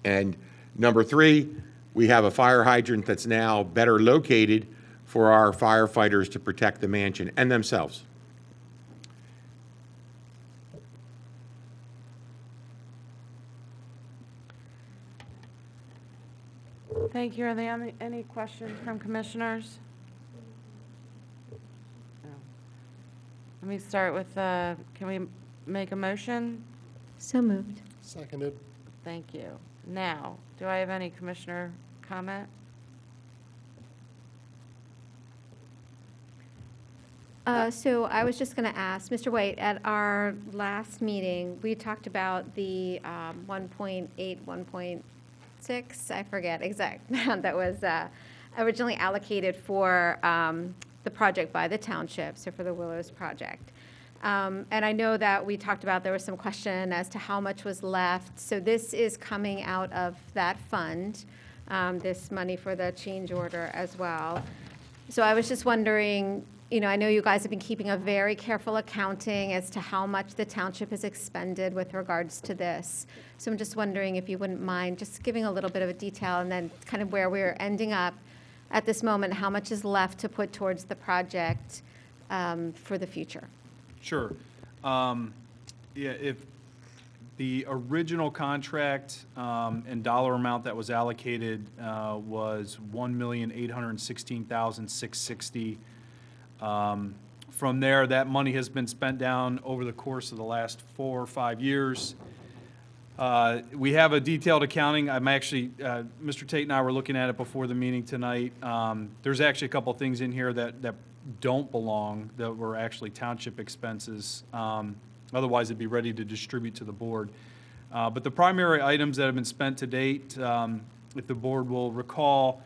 And number 3, we have a fire hydrant that's now better located for our firefighters to protect the mansion and themselves.
Thank you. Are there any questions from commissioners? No. Let me start with, can we make a motion?
So moved.
Seconded.
Thank you. Now, do I have any commissioner comment?
So I was just going to ask, Mr. White, at our last meeting, we talked about the 1.8, 1.6, I forget exact amount that was originally allocated for the project by the township, so for the Willows project. And I know that we talked about there was some question as to how much was left. So this is coming out of that fund, this money for the change order as well. So I was just wondering, I know you guys have been keeping a very careful accounting as to how much the township has expended with regards to this. So I'm just wondering if you wouldn't mind just giving a little bit of a detail and then kind of where we're ending up at this moment, how much is left to put towards the project for the future.
Sure. If the original contract and dollar amount that was allocated was $1,816,660. From there, that money has been spent down over the course of the last 4 or 5 years. We have a detailed accounting. I'm actually, Mr. Tate and I were looking at it before the meeting tonight. There's actually a couple things in here that don't belong, that were actually township expenses. Otherwise, it'd be ready to distribute to the board. But the primary items that have been spent to date, if the board will recall,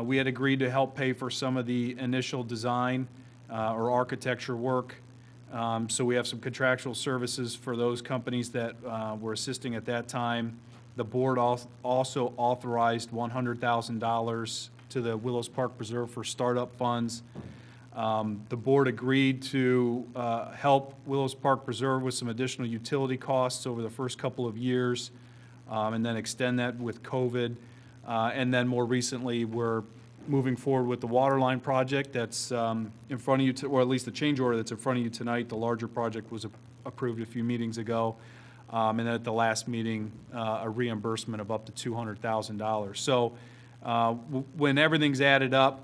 we had agreed to help pay for some of the initial design or architecture work. So we have some contractual services for those companies that were assisting at that time. The board also authorized $100,000 to the Willows Park Preserve for startup funds. The board agreed to help Willows Park Preserve with some additional utility costs over the first couple of years, and then extend that with COVID. And then more recently, we're moving forward with the water line project that's in front of you, or at least the change order that's in front of you tonight. The larger project was approved a few meetings ago. And then at the last meeting, a reimbursement of up to $200,000. So when everything's added up,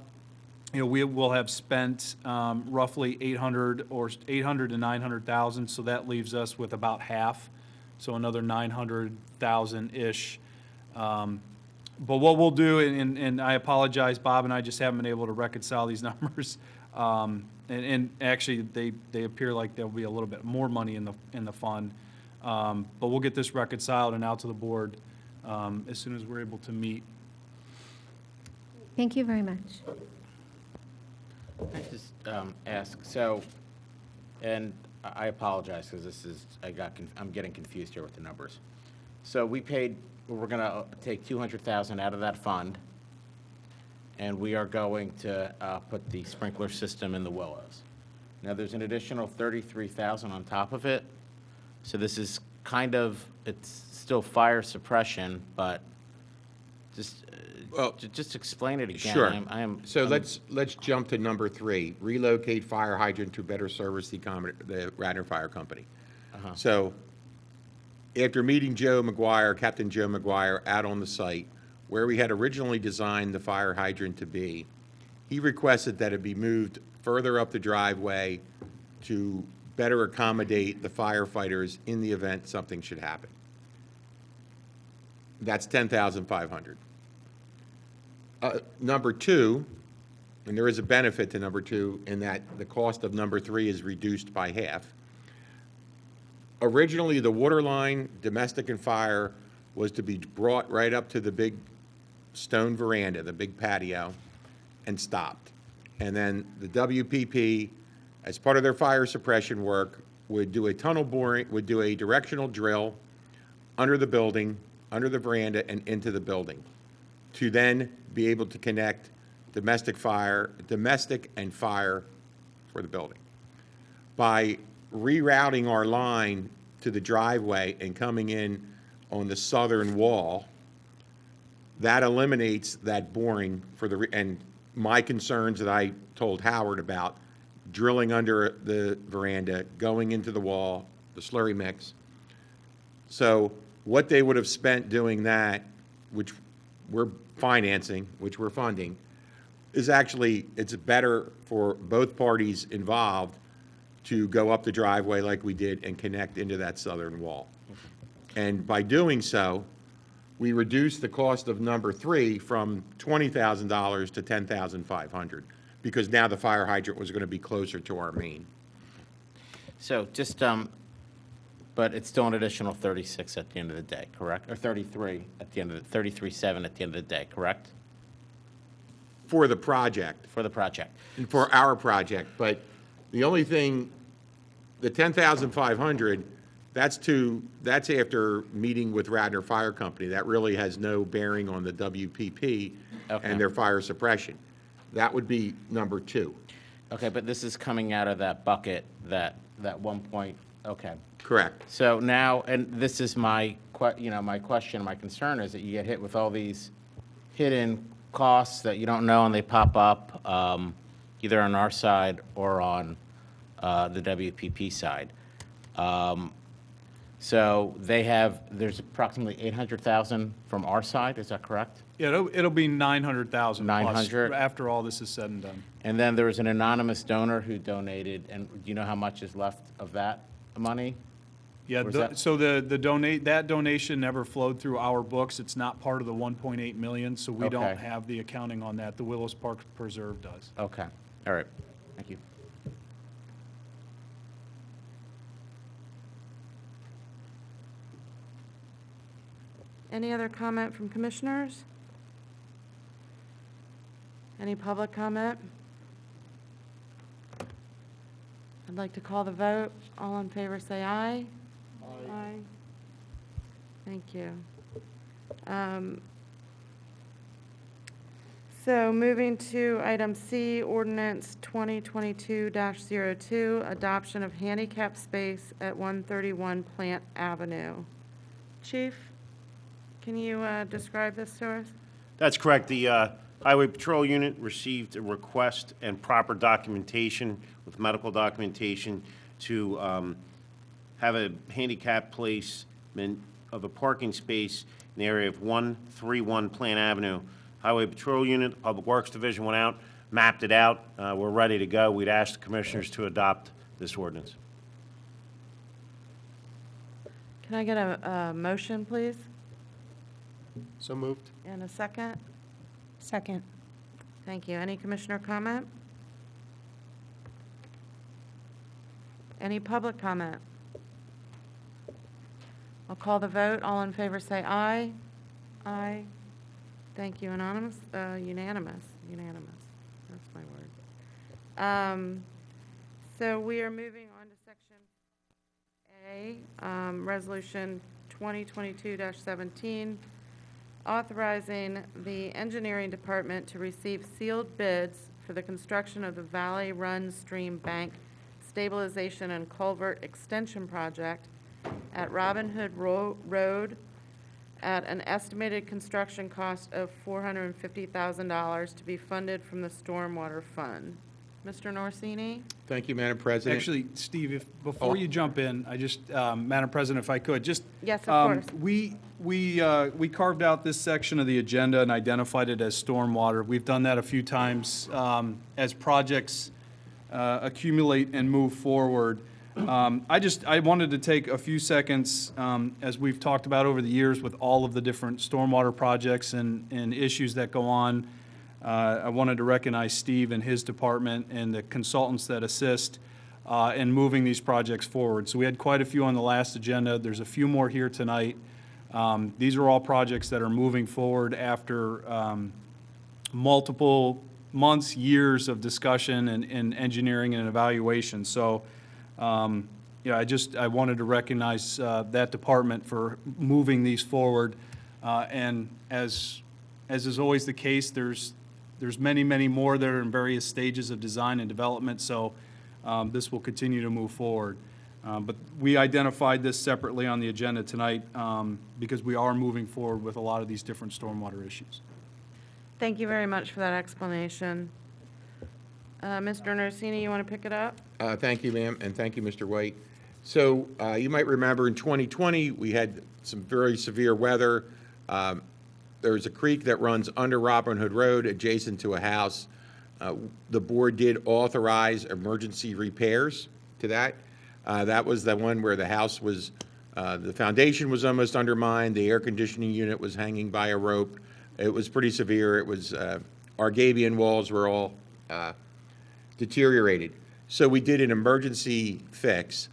we will have spent roughly 800 to 900,000. So that leaves us with about half. So another 900,000-ish. But what we'll do, and I apologize, Bob and I just haven't been able to reconcile these numbers. And actually, they appear like there'll be a little bit more money in the fund. But we'll get this reconciled and out to the board as soon as we're able to meet.
Thank you very much.
I just ask, so, and I apologize because this is, I'm getting confused here with the numbers. So we're going to take 200,000 out of that fund, and we are going to put the sprinkler system in the Willows. Now, there's an additional 33,000 on top of it. So this is kind of, it's still fire suppression, but just explain it again.
Sure.
So
let's jump to number 3, relocate fire hydrant to better service the Radnor Fire Company. So after meeting Captain Joe McGuire out on the site, where we had originally designed the fire hydrant to be, he requested that it be moved further up the driveway to better accommodate the firefighters in the event something should happen. That's $10,500. Number 2, and there is a benefit to number 2 in that the cost of number 3 is reduced by half. Originally, the water line, domestic and fire, was to be brought right up to the big stone veranda, the big patio, and stopped. And then the WPP, as part of their fire suppression work, would do a tunnel boring, would do a directional drill under the building, under the veranda, and into the building, to then be able to connect domestic and fire for the building. By rerouting our line to the driveway and coming in on the southern wall, that eliminates that boring for and my concerns that I told Howard about, drilling under the veranda, going into the wall, the slurry mix. So what they would have spent doing that, which we're financing, which we're funding, is actually, it's better for both parties involved to go up the driveway like we did and connect into that southern wall. And by doing so, we reduced the cost of number 3 from $20,000 to $10,500, because now the fire hydrant was going to be closer to our main.
So just, but it's still an additional 36 at the end of the day, correct? Or 33 at the end of the, 33.7 at the end of the day, correct?
For the project.
For the project.
And for our project, but the only thing, the $10,500, that's after meeting with Radnor Fire Company. That really has no bearing on the WPP and their fire suppression. That would be number 2.
Okay, but this is coming out of that bucket, that 1 point, okay.
Correct.
So now, and this is my question, my concern is that you get hit with all these hidden costs that you don't know and they pop up either on our side or on the WPP side. So there's approximately 800,000 from our side, is that correct?
Yeah, it'll be 900,000 plus
900?
after all this is said and done.
And then there was an anonymous donor who donated, and do you know how much is left of that money?
Yeah, so that donation never flowed through our books. It's not part of the 1.8 million, so we don't have the accounting on that. The Willows Park Preserve does.
Okay, all right, thank you.
Any other comment from commissioners? Any public comment? I'd like to call the vote. All in favor say aye. Aye. Thank you. So moving to item C, ordinance 2022-02, adoption of handicap space at 131 Plant Avenue. Chief, can you describe this to us?
That's correct. The Highway Patrol Unit received a request and proper documentation with medical documentation to have a handicap placement of a parking space in the area of 131 Plant Avenue. Highway Patrol Unit, the Public Works Division went out, mapped it out. We're ready to go. We'd ask the commissioners to adopt this ordinance.
Can I get a motion, please?
So moved.
And a second?
Second.
Thank you. Any commissioner comment? Any public comment? I'll call the vote. All in favor say aye. Aye. Thank you. Unanimous? Unanimous. Unanimous. That's my word. So we are moving on to section A, resolution 2022-17, authorizing the engineering department to receive sealed bids for the construction of the Valley Run Stream Bank Stabilization and Culvert Extension Project at Robin Hood Road at an estimated construction cost of $450,000 to be funded from the Stormwater Fund. Mr. Norsini?
Thank you, Madam President.
Actually, Steve, before you jump in, I just, Madam President, if I could, just.
Yes, of course.
We carved out this section of the agenda and identified it as stormwater. We've done that a few times as projects accumulate and move forward. I wanted to take a few seconds, as we've talked about over the years with all of the different stormwater projects and issues that go on. I wanted to recognize Steve and his department and the consultants that assist in moving these projects forward. So we had quite a few on the last agenda. There's a few more here tonight. These are all projects that are moving forward after multiple months, years of discussion and engineering and evaluation. So I wanted to recognize that department for moving these forward. And as is always the case, there's many, many more that are in various stages of design and development. So this will continue to move forward. But we identified this separately on the agenda tonight because we are moving forward with a lot of these different stormwater issues.
Thank you very much for that explanation. Mr. Norsini, you want to pick it up?
Thank you, ma'am, and thank you, Mr. White. So you might remember in 2020, we had some very severe weather. There's a creek that runs under Robin Hood Road adjacent to a house. The board did authorize emergency repairs to that. That was the one where the house was, the foundation was almost undermined, the air conditioning unit was hanging by a rope. It was pretty severe. It was, our gabion walls were all deteriorated. So we did an emergency fix.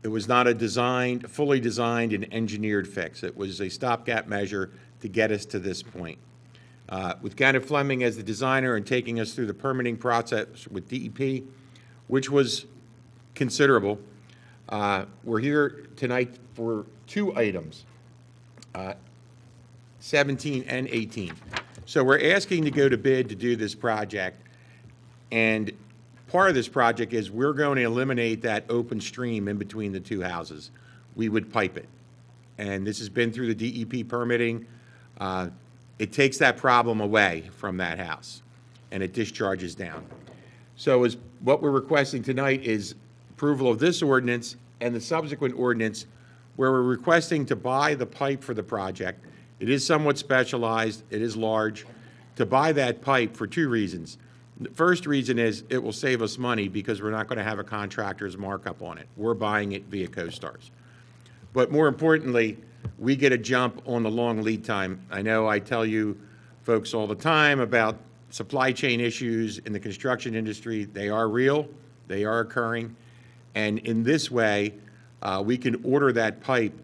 It was not a fully designed and engineered fix. It was a stopgap measure to get us to this point. With Gannett Fleming as the designer and taking us through the permitting process with DEP, which was considerable, we're here tonight for two items, 17 and 18. So we're asking to go to bid to do this project, and part of this project is we're going to eliminate that open stream in between the two houses. We would pipe it, and this has been through the DEP permitting. It takes that problem away from that house, and it discharges down. So what we're requesting tonight is approval of this ordinance and the subsequent ordinance where we're requesting to buy the pipe for the project. It is somewhat specialized, it is large, to buy that pipe for two reasons. The first reason is it will save us money because we're not going to have a contractor's markup on it. We're buying it via CoStarz. But more importantly, we get a jump on the long lead time. I know I tell you folks all the time about supply chain issues in the construction industry. They are real, they are occurring, and in this way, we can order that pipe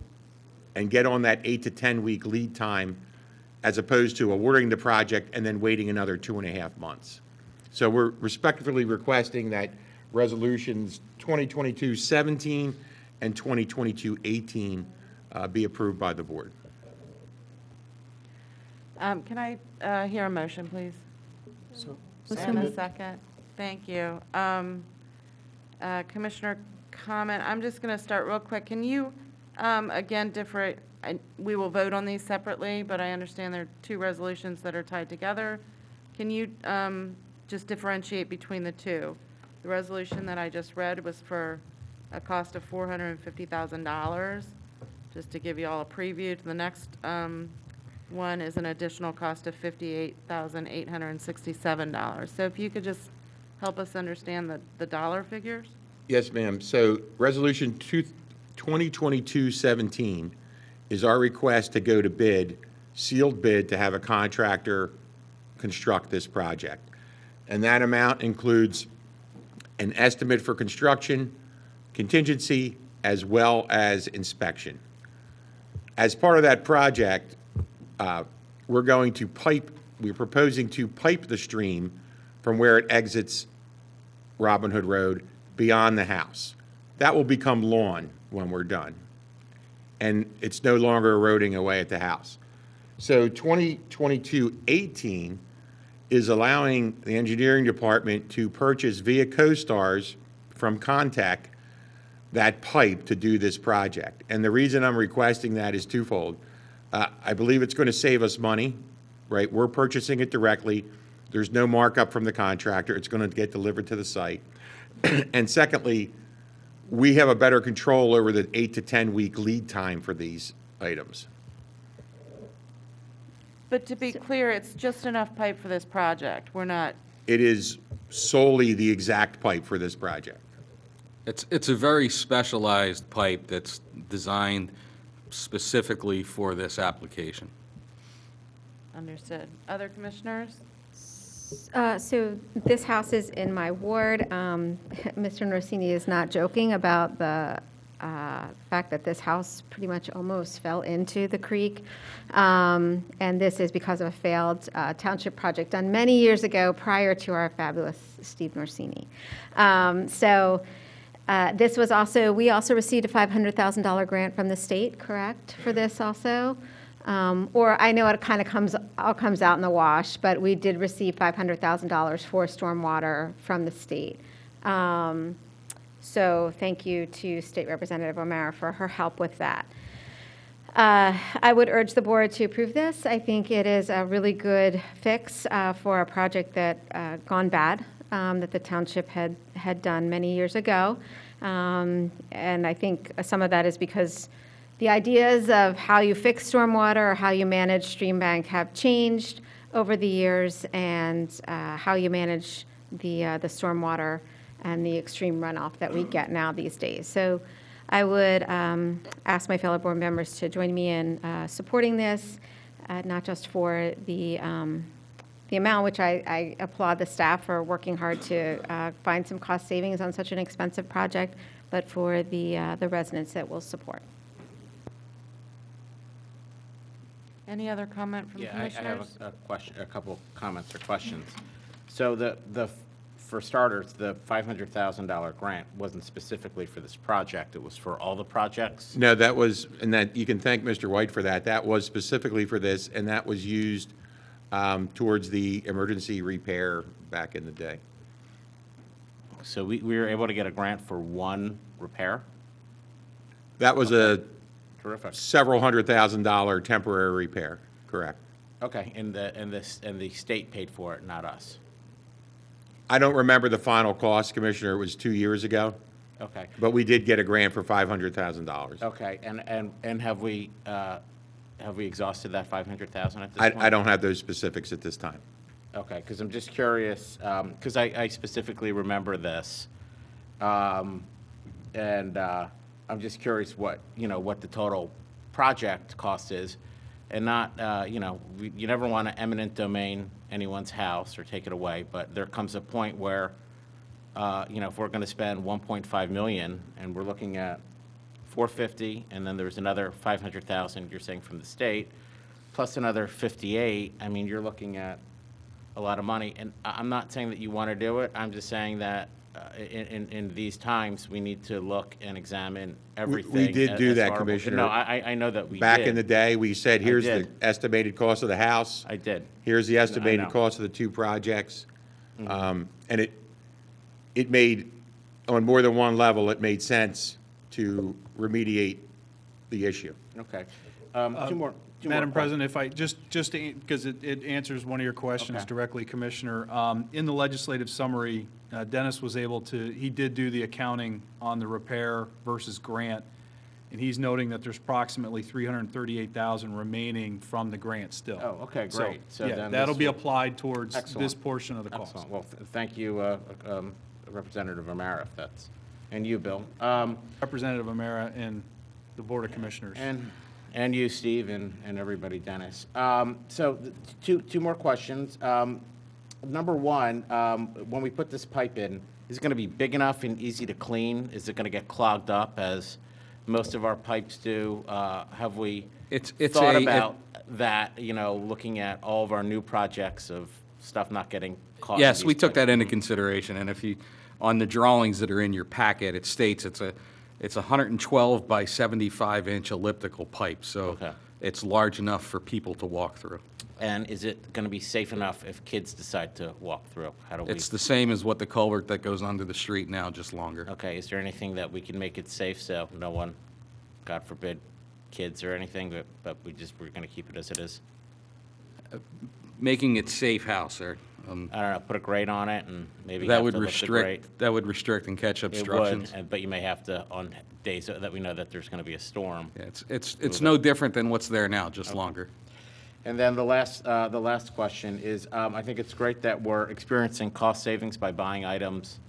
and get on that 8 to 10 week lead time as opposed to awarding the project and then waiting another 2.5 months. So we're respectfully requesting that resolutions 2022-17 and 2022-18 be approved by the board.
Can I hear a motion, please? And a second. Thank you. Commissioner comment, I'm just going to start real quick. Can you, again, we will vote on these separately, but I understand there are two resolutions that are tied together. Can you just differentiate between the two? The resolution that I just read was for a cost of $450,000, just to give you all a preview. The next one is an additional cost of $58,867. So if you could just help us understand the dollar figures?
Yes, ma'am. So Resolution 2022-17 is our request to go to bid, sealed bid, to have a contractor construct this project. And that amount includes an estimate for construction, contingency, as well as inspection. As part of that project, we're proposing to pipe the stream from where it exits Robin Hood Road beyond the house. That will become lawn when we're done, and it's no longer eroding away at the house. So 2022-18 is allowing the engineering department to purchase via CoStars from Contech that pipe to do this project. And the reason I'm requesting that is twofold. I believe it's going to save us money, right? We're purchasing it directly. There's no markup from the contractor. It's going to get delivered to the site. And secondly, we have a better control over the 8 to 10 week lead time for these items.
But to be clear, it's just enough pipe for this project. We're not,
It is solely the exact pipe for this project.
It's a very specialized pipe that's designed specifically for this application.
understood. Other commissioners?
So this house is in my ward. Mr. Norsini is not joking about the fact that this house pretty much almost fell into the creek. And this is because of a failed township project done many years ago prior to our fabulous Steve Norsini. This was also, we also received a $500,000 grant from the state, correct, for this also? Or I know it kind of all comes out in the wash, but we did receive $500,000 for stormwater from the state. So thank you to State Representative O'Mara for her help with that. I would urge the board to approve this. I think it is a really good fix for a project that gone bad, that the township had done many years ago. And I think some of that is because the ideas of how you fix stormwater or how you manage stream bank have changed over the years, and how you manage the stormwater and the extreme runoff that we get now these days. So I would ask my fellow board members to join me in supporting this, not just for the amount, which I applaud the staff for working hard to find some cost savings on such an expensive project, but for the residents that will support.
Any other comment from commissioners?
I have a question, a couple comments or questions. So for starters, the $500,000 grant wasn't specifically for this project. It was for all the projects?
No, that was, and that, you can thank Mr. White for that. That was specifically for this, and that was used towards the emergency repair back in the day.
So we were able to get a grant for one repair?
That was a
Terrific.
several $100,000 temporary repair, correct.
Okay, and the state paid for it, not us?
I don't remember the final cost, Commissioner. It was 2 years ago.
Okay.
But we did get a grant for $500,000.
Okay, and have we exhausted that $500,000 at this point?
I don't have those specifics at this time.
Okay, because I'm just curious, because I specifically remember this, and I'm just curious what the total project cost is, and not, you never want to eminent domain anyone's house or take it away, but there comes a point where, if we're going to spend $1.5 million and we're looking at $450,000, and then there's another $500,000 you're saying from the state, plus another $58,000, I mean, you're looking at a lot of money. And I'm not saying that you want to do it. I'm just saying that in these times, we need to look and examine everything.
We did do
as
that,
horrible.
Commissioner.
No, I know that we did.
Back in the day, we said, here's the
did.
estimated cost of the house.
I did.
Here's the
I
estimated
know.
cost of the two projects. And it made, on more than one level, it made sense to remediate the issue.
Okay. Two more
Madam President, if I, because it answers one of your questions
Okay.
directly, Commissioner. In the legislative summary, Dennis was able to, he did do the accounting on the repair versus grant, and he's noting that there's approximately $338,000 remaining from the grant still.
Oh, okay, great. So
Yeah,
then
that'll
this
be
will-
applied towards this
Excellent.
portion of the cost.
Excellent. Well, thank you, Representative O'Mara, if that's, and you, Bill.
Representative O'Mara and the Board of Commissioners.
And you, Steve, and everybody, Dennis. So two more questions. Number one, when we put this pipe in, is it going to be big enough and easy to clean? Is it going to get clogged up as most of our pipes do? Have we thought about that, looking at all of our new projects of stuff not getting caught? in
Yes,
these
we took
pipes?
that into consideration, and if you, on the drawings that are in your packet, it states it's a 112 by 75-inch elliptical pipe, so
Okay.
it's large enough for people to walk through.
And is it going to be safe enough if kids decide to walk through? How do we?
It's the same as what the culvert that goes under the street now, just longer.
Okay, is there anything that we can make it safe so no one, God forbid, kids or anything, but we're going to keep it as it is?
Making it safe how, sir?
I don't know, put a grate on it and maybe
That
have
would
to lift the grate.
restrict and catch
It
obstructions.
would, but you may have to, on days that we know that there's going to be a storm.
Yeah, it's no different than what's there now, just longer.
And then the last question is, I think it's great that we're experiencing cost savings by buying items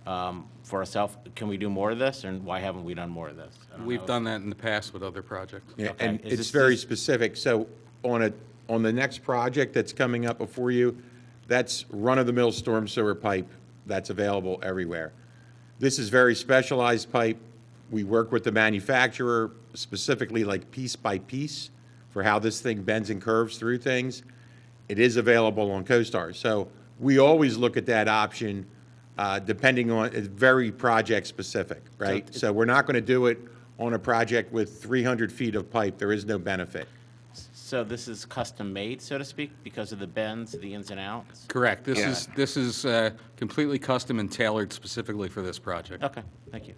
for ourselves. Can we do more of this, and why haven't we done more of this? I don't
We've
know.
done that in the past with other projects.
Yeah,
Okay.
and
Is
it's
this-
very specific. So on the next project that's coming up before you, that's run-of-the-mill storm sewer pipe that's available everywhere. This is very specialized pipe. We work with the manufacturer specifically like piece by piece for how this thing bends and curves through things. It is available on CoStar. So we always look at that option depending on, it's very project specific, right? So we're not going to do it on a project with 300 feet of pipe. There is no benefit.
So this is custom-made, so to speak, because of the bends, the ins and outs?
Correct.
Yeah.
This is completely custom and tailored specifically for this project.
Okay, thank you.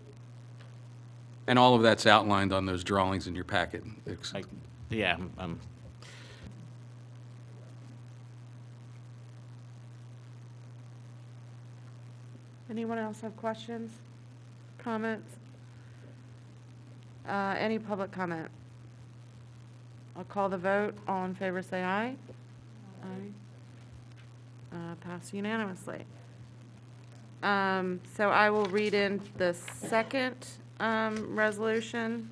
And all of that's outlined on those drawings in your packet.
Yeah,
Anyone else have questions, comments? Any public comment? I'll call the vote. All in favor, say aye. Aye. Pass unanimously. So I will read in the second resolution.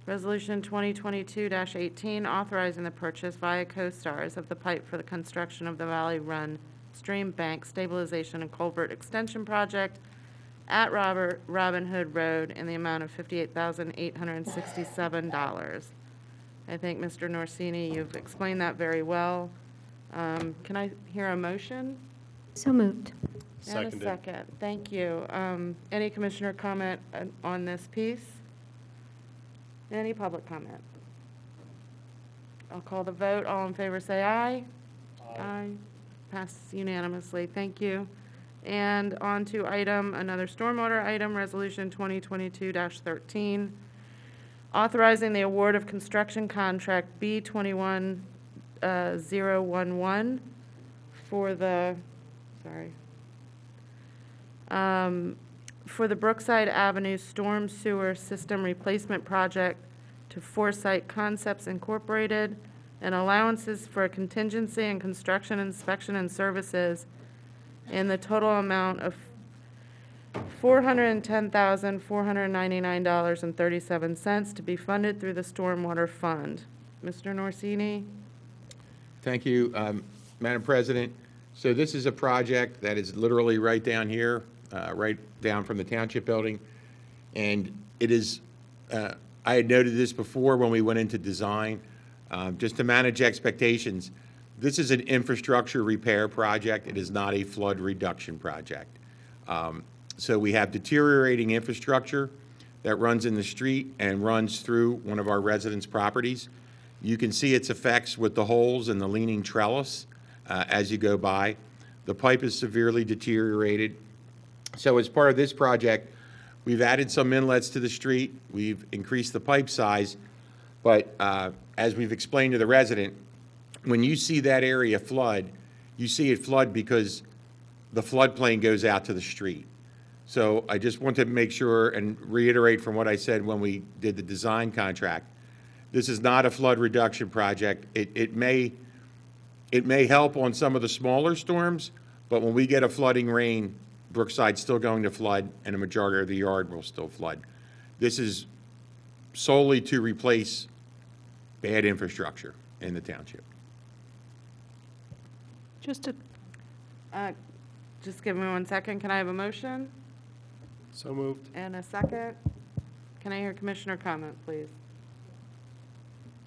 Resolution 2022-18, authorizing the purchase via CoStars of the pipe for the construction of the Valley Run Stream Bank Stabilization and Culvert Extension Project at Robin Hood Road in the amount of $58,867. I think, Mr. Norsini, you've explained that very well. Can I hear a motion?
So moved.
And a second. Thank you. Any commissioner comment on this piece? Any public comment? I'll call the vote. All in favor, say aye. Aye. Passes unanimously. Thank you. And on to another stormwater item, Resolution 2022-13, authorizing the award of construction contract B21011 for the, for the Brookside Avenue Storm Sewer System Replacement Project to Foresight Concepts Incorporated, and allowances for contingency and construction inspection and services in the total amount of $410,499.37 to be funded through the Stormwater Fund. Mr. Norsini?
Thank you, Madam President. So this is a project that is literally right down here, right down from the Township building. And it is, I had noted this before when we went into design, just to manage expectations. This is an infrastructure repair project. It is not a flood reduction project. So we have deteriorating infrastructure that runs in the street and runs through one of our residents' properties. You can see its effects with the holes and the leaning trellis as you go by. The pipe is severely deteriorated. So as part of this project, we've added some inlets to the street. We've increased the pipe size. But as we've explained to the resident, when you see that area flood, you see it flood because the floodplain goes out to the street. So I just want to make sure and reiterate from what I said when we did the design contract. This is not a flood reduction project. It may help on some of the smaller storms, but when we get a flooding rain, Brookside's still going to flood and a majority of the yard will still flood. This is solely to replace bad infrastructure in the township.
Just to,
Just give me 1 second. Can I have a motion?
So moved.
And a second? Can I hear commissioner comment, please?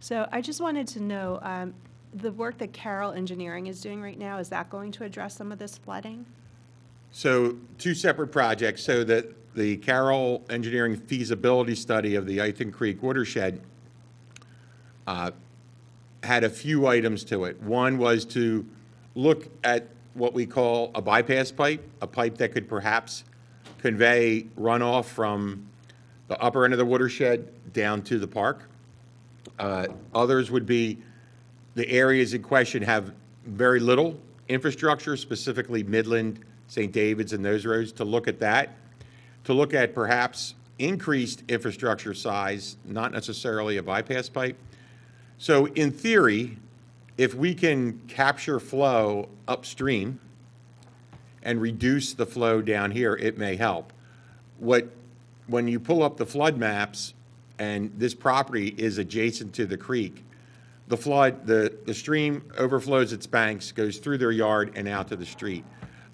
so I just wanted to know, the work that Carroll Engineering is doing right now, is that going to address some of this flooding?
So two separate projects. So that the Carroll Engineering feasibility study of the Ithan Creek Watershed had a few items to it. One was to look at what we call a bypass pipe, a pipe that could perhaps convey runoff from the upper end of the watershed down to the park. Others would be the areas in question have very little infrastructure, specifically Midland, St. David's, and those roads, to look at that, to look at perhaps increased infrastructure size, not necessarily a bypass pipe. So in theory, if we can capture flow upstream and reduce the flow down here, it may help. When you pull up the flood maps, and this property is adjacent to the creek, the stream overflows its banks, goes through their yard and out to the street.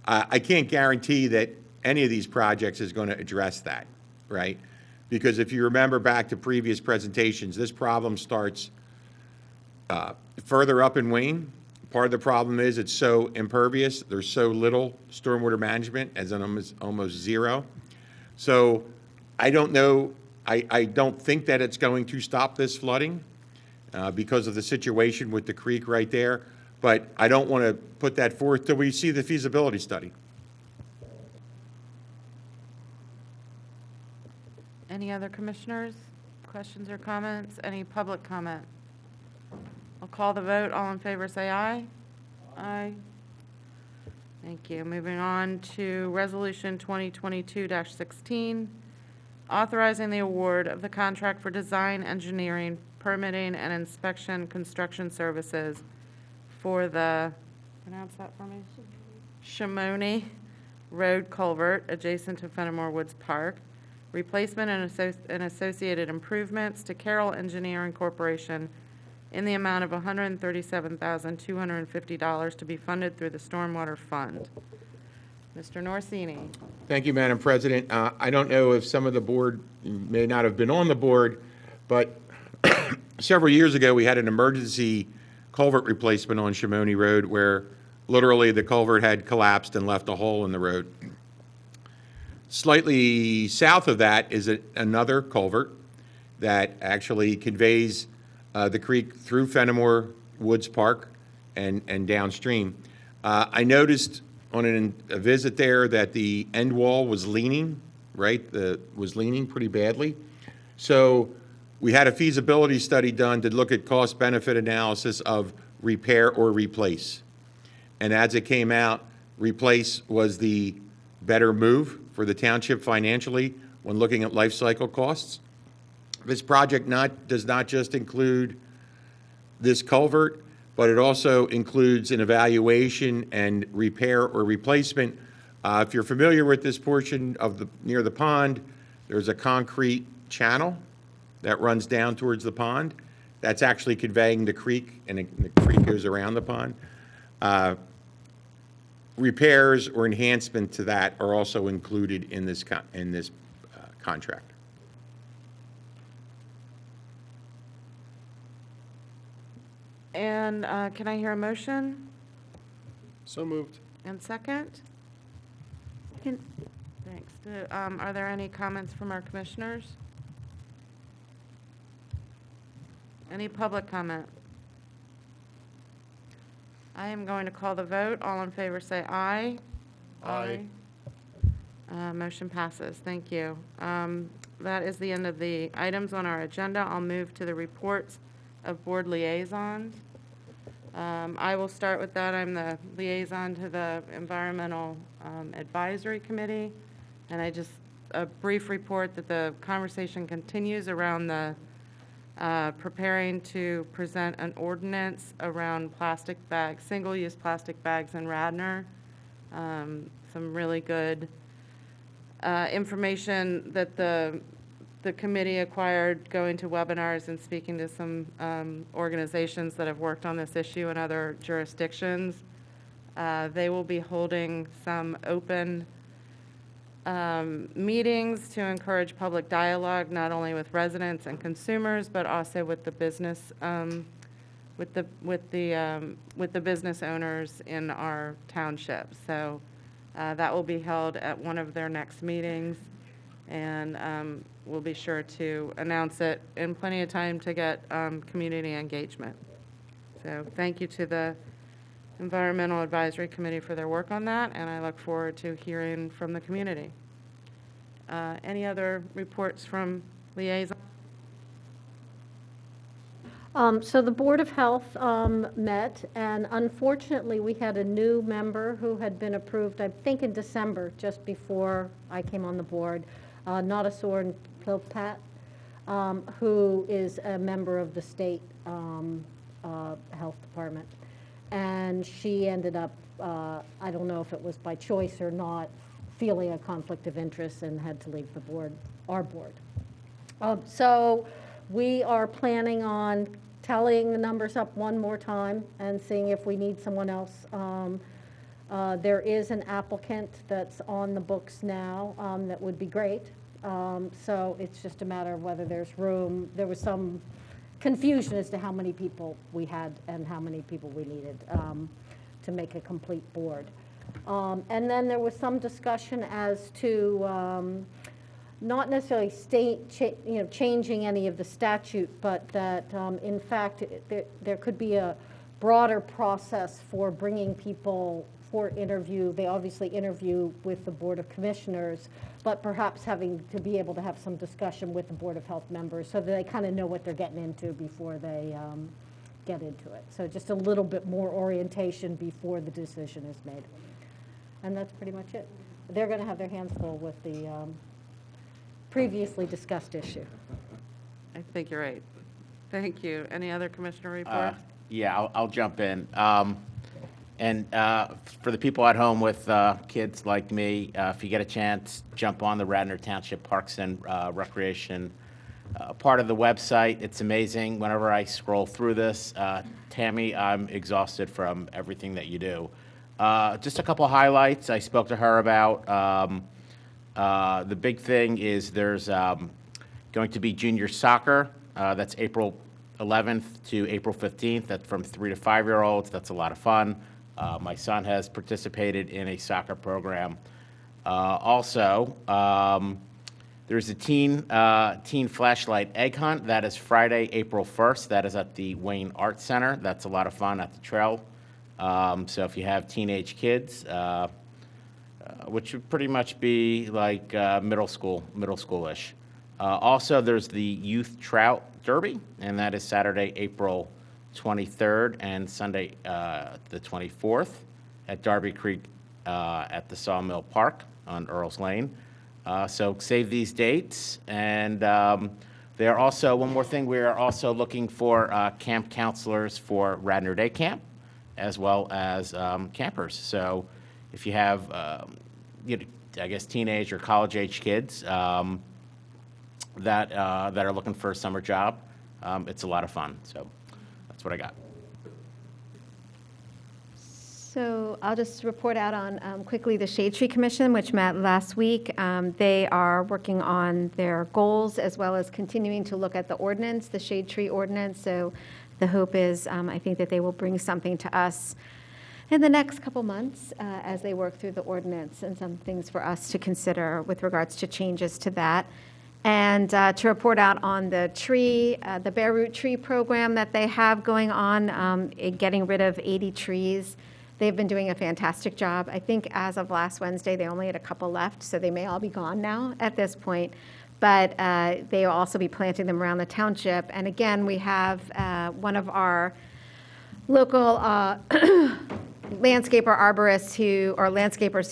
I can't guarantee that any of these projects is going to address that, right? Because if you remember back to previous presentations, this problem starts further up in Wayne. Part of the problem is it's so impervious. There's so little stormwater management, as in almost zero. So I don't know. I don't think that it's going to stop this flooding because of the situation with the creek right there. But I don't want to put that forth till we see the feasibility study.
Any other commissioners? Questions or comments? Any public comment? I'll call the vote. All in favor, say aye. Aye. Thank you. Moving on to Resolution 2022-16, authorizing the award of the contract for design, engineering, permitting, and inspection construction services for the, pronounce that for me? Shimoni Road Culvert adjacent to Fenimore Woods Park, replacement and associated improvements to Carroll Engineering Corporation in the amount of $137,250 to be funded through the Stormwater Fund. Mr. Norsini.
Thank you, Madam President. I don't know if some of the board may not have been on the board, but several years ago, we had an emergency culvert replacement on Shimoni Road where literally the culvert had collapsed and left a hole in the road. Slightly south of that is another culvert that actually conveys the creek through Fenimore Woods Park and downstream. I noticed on a visit there that the end wall was leaning, right? Was leaning pretty badly. So we had a feasibility study done to look at cost-benefit analysis of repair or replace. And as it came out, replace was the better move for the township financially when looking at life cycle costs. This project does not just include this culvert, but it also includes an evaluation and repair or replacement. If you're familiar with this portion of near the pond, there's a concrete channel that runs down towards the pond. That's actually conveying the creek, and the creek goes around the pond. Repairs or enhancement to that are also included in this contract.
And can I hear a motion?
So moved.
And second? Thanks. Are there any comments from our commissioners? Any public comment? I am going to call the vote. All in favor say aye.
Aye.
Motion passes. Thank you. That is the end of the items on our agenda. I'll move to the reports of board liaisons. I will start with that. I'm the liaison to the Environmental Advisory Committee. And a brief report that the conversation continues around the preparing to present an ordinance around plastic bags, single-use plastic bags in Radnor. Some really good information that the committee acquired going to webinars and speaking to some organizations that have worked on this issue in other jurisdictions. They will be holding some open meetings to encourage public dialogue, not only with residents and consumers, but also with the business, with the business owners in our township. So that will be held at one of their next meetings, and we'll be sure to announce it in plenty of time to get community engagement. So thank you to the Environmental Advisory Committee for their work on that, and I look forward to hearing from the community. Any other reports from liaison?
So the Board of Health met, and unfortunately, we had a new member who had been approved, I think in December, just before I came on the board, Natasor Pilpat, who is a member of the state health department. And she ended up, I don't know if it was by choice or not, feeling a conflict of interest and had to leave the board, our board. So we are planning on tallying the numbers up one more time and seeing if we need someone else. There is an applicant that's on the books now that would be great. So it's just a matter of whether there's room. There was some confusion as to how many people we had and how many people we needed to make a complete board. And then there was some discussion as to not necessarily changing any of the statute, but that in fact there could be a broader process for bringing people for interview. They obviously interview with the Board of Commissioners, but perhaps having to be able to have some discussion with the Board of Health members so that they kind of know what they're getting into before they get into it. So just a little bit more orientation before the decision is made. And that's pretty much it. They're going to have their hands full with the previously discussed issue.
I think you're right. Thank you. Any other commissioner reports?
Yeah, I'll jump in. And for the people at home with kids like me, if you get a chance, jump on the Radnor Township Parks and Recreation part of the website. It's amazing. Whenever I scroll through this, Tammy, I'm exhausted from everything that you do. Just a couple highlights I spoke to her about. The big thing is there's going to be junior soccer. That's April 11th to April 15th. That's from 3 to 5-year-olds. That's a lot of fun. My son has participated in a soccer program. Also, there's a teen flashlight egg hunt. That is Friday, April 1st. That is at the Wayne Arts Center. That's a lot of fun at the trail. So if you have teenage kids, which would pretty much be like middle schoolish. Also, there's the Youth Trout Derby, and that is Saturday, April 23rd and Sunday, the 24th at Darby Creek at the Sawmill Park on Earls Lane. So save these dates. And they are also, one more thing, we are also looking for camp counselors for Radnor Day Camp, as well as campers. So if you have, I guess, teenage or college-age kids that are looking for a summer job, it's a lot of fun. So that's what I got.
So I'll just report out on quickly the Shade Tree Commission, which met last week. They are working on their goals as well as continuing to look at the ordinance, the Shade Tree ordinance. So the hope is, I think that they will bring something to us in the next couple months as they work through the ordinance, and some things for us to consider with regards to changes to that. And to report out on the tree, the bare root tree program that they have going on, in getting rid of 80 trees. They've been doing a fantastic job. I think as of last Wednesday, they only had a couple left, so they may all be gone now at this point. But they will also be planting them around the township. And again, we have one of our local landscapers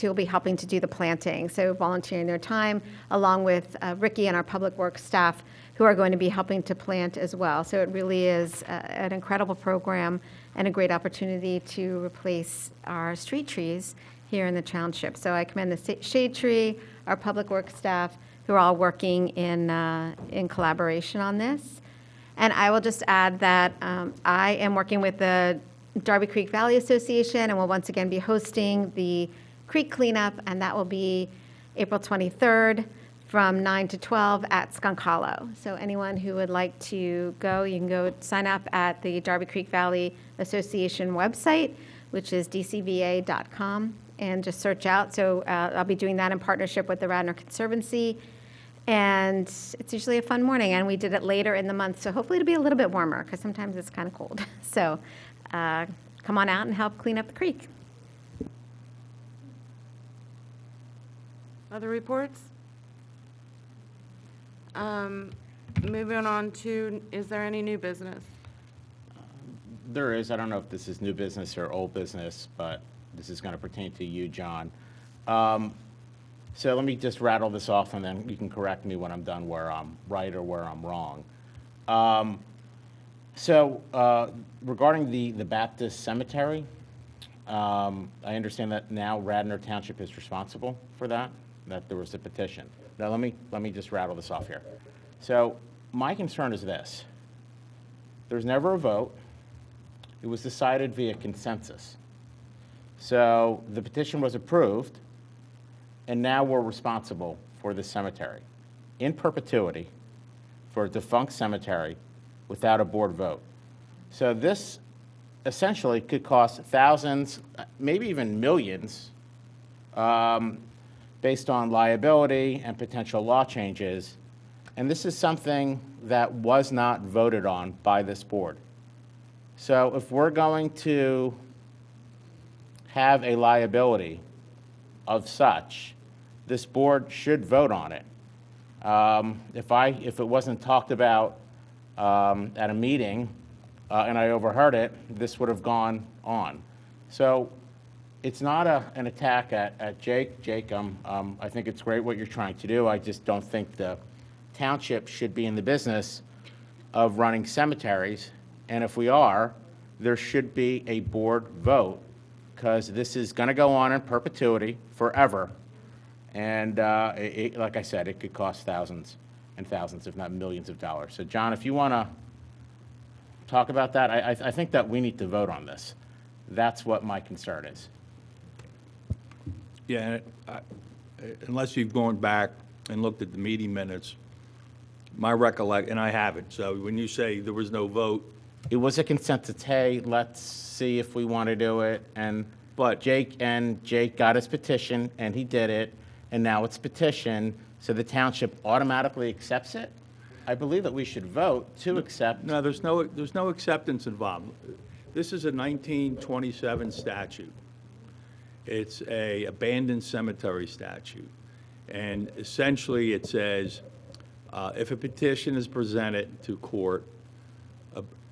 who will be helping to do the planting, so volunteering their time, along with Ricky and our public works staff, who are going to be helping to plant as well. So it really is an incredible program and a great opportunity to replace our street trees here in the township. So I commend the shade tree, our public works staff, who are all working in collaboration on this. And I will just add that I am working with the Darby Creek Valley Association, and will once again be hosting the creek cleanup, and that will be April 23rd from 9 to 12 at Skunk Hollow. So anyone who would like to go, you can go sign up at the Darby Creek Valley Association website, which is dcva.com, and just search out. So I'll be doing that in partnership with the Radnor Conservancy. And it's usually a fun morning, and we did it later in the month, so hopefully it'll be a little bit warmer, because sometimes it's kind of cold. So come on out and help clean up the creek.
Other reports? Moving on to, is there any new business?
There is. I don't know if this is new business or old business, but this is going to pertain to you, John. So let me just rattle this off, and then you can correct me when I'm done where I'm right or where I'm wrong. Regarding the Baptist Cemetery, I understand that now Radnor Township is responsible for that there was a petition. Now let me just rattle this off here. So my concern is this. There's never a vote. It was decided via consensus. So the petition was approved, and now we're responsible for the cemetery in perpetuity for a defunct cemetery without a board vote. So this essentially could cost thousands, maybe even millions, based on liability and potential law changes. And this is something that was not voted on by this board. So if we're going to have a liability of such, this board should vote on it. If it wasn't talked about at a meeting and I overheard it, this would have gone on. So it's not an attack at Jake. Jake, I think it's great what you're trying to do. I just don't think the township should be in the business of running cemeteries. And if we are, there should be a board vote, because this is going to go on in perpetuity forever. And like I said, it could cost thousands and thousands, if not millions of dollars. So John, if you want to talk about that, I think that we need to vote on this. That's what my concern is.
Yeah, unless you've gone back and looked at the meeting minutes, my recollection, and I haven't, so when you say there was no vote.
It was a consensus, hey, let's see if we want to do it, but Jake got his petition, and he did it, and now it's petition, so the township automatically accepts it? I believe that we should vote to accept.
No, there's no acceptance involved. This is a 1927 statute. It's a abandoned cemetery statute. And essentially it says, if a petition is presented to court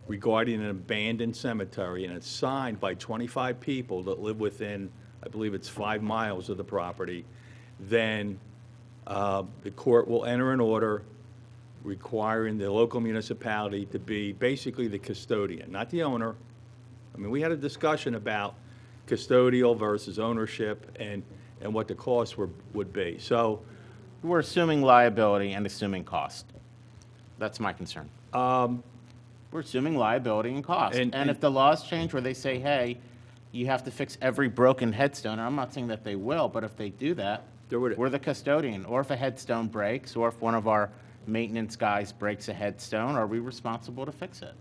regarding an abandoned cemetery and it's signed by 25 people that live within, I believe it's 5 miles of the property, then the court will enter an order requiring the local municipality to be basically the custodian, not the owner. I mean, we had a discussion about custodial versus ownership and what the costs would be. So
we're assuming liability and assuming cost. That's my concern. We're assuming liability and cost. And if the laws change where they say, hey, you have to fix every broken headstone, and I'm not saying that they will, but if they do that, we're the custodian. Or if a headstone breaks, or if one of our maintenance guys breaks a headstone, are we responsible to fix it?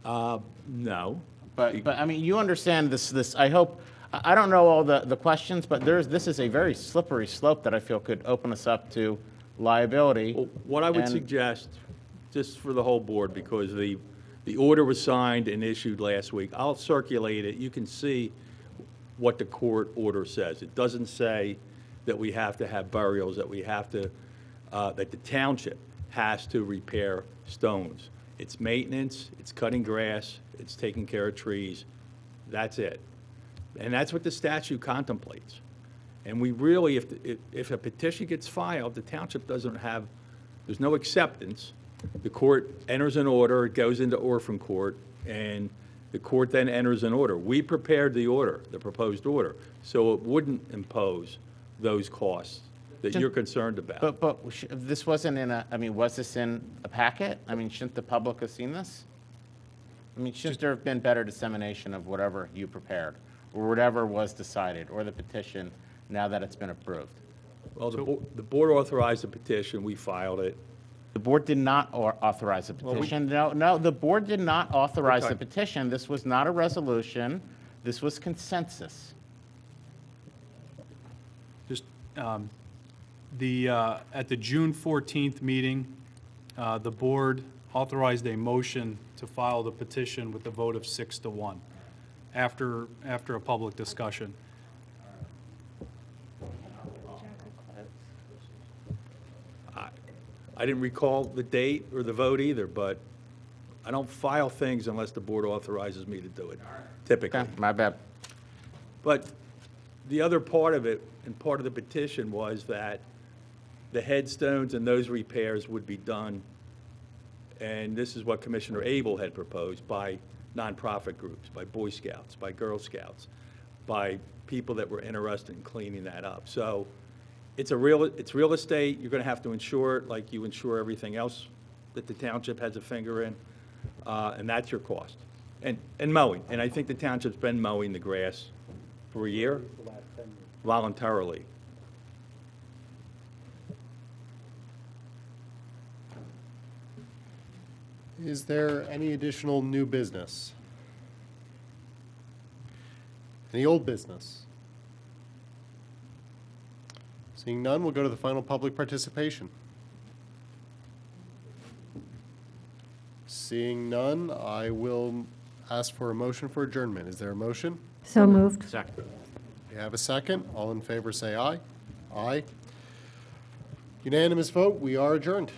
No.
But I mean, you understand this. I hope I don't know all the questions, but this is a very slippery slope that I feel could open us up to liability.
Well, what I would
And-
suggest, just for the whole board, because the order was signed and issued last week, I'll circulate it. You can see what the court order says. It doesn't say that we have to have burials, that we have to, that the township has to repair stones. It's maintenance, it's cutting grass, it's taking care of trees. That's it. And that's what the statute contemplates. And we really, if a petition gets filed, the township doesn't have, there's no acceptance. The court enters an order, it goes into orphan court, and the court then enters an order. We prepared the order, the proposed order, so it wouldn't impose those costs that you're concerned about.
But this wasn't in a, I mean, was this in a packet? I mean, shouldn't the public have seen this? I mean, shouldn't there have been better dissemination of whatever you prepared, or whatever was decided, or the petition, now that it's been approved?
Well, the board authorized the petition, we filed it.
The board did not authorize the petition. No, the board did not authorize the
Okay.
petition. This was not a resolution. This was consensus.
Just, at the June 14th meeting, the board authorized a motion to file the petition with a vote of 6-1 after a public discussion.
I didn't recall the date or the vote either, but I don't file things unless the board authorizes me to do it, typically.
Okay, my bad.
But the other part of it, and part of the petition, was that the headstones and those repairs would be done, and this is what Commissioner Abel had proposed, by nonprofit groups, by Boy Scouts, by Girl Scouts, by people that were interested in cleaning that up. So it's real estate. You're going to have to insure it like you insure everything else that the township has a finger in, and that's your cost. And mowing, and I think the township's been mowing the grass for a year voluntarily.
Is there any additional new business? Any old business? Seeing none, we'll go to the final public participation. Seeing none, I will ask for a motion for adjournment. Is there a motion?
So moved.
Second.
We have a second. All in favor, say aye. Aye. Unanimous vote. We are adjourned.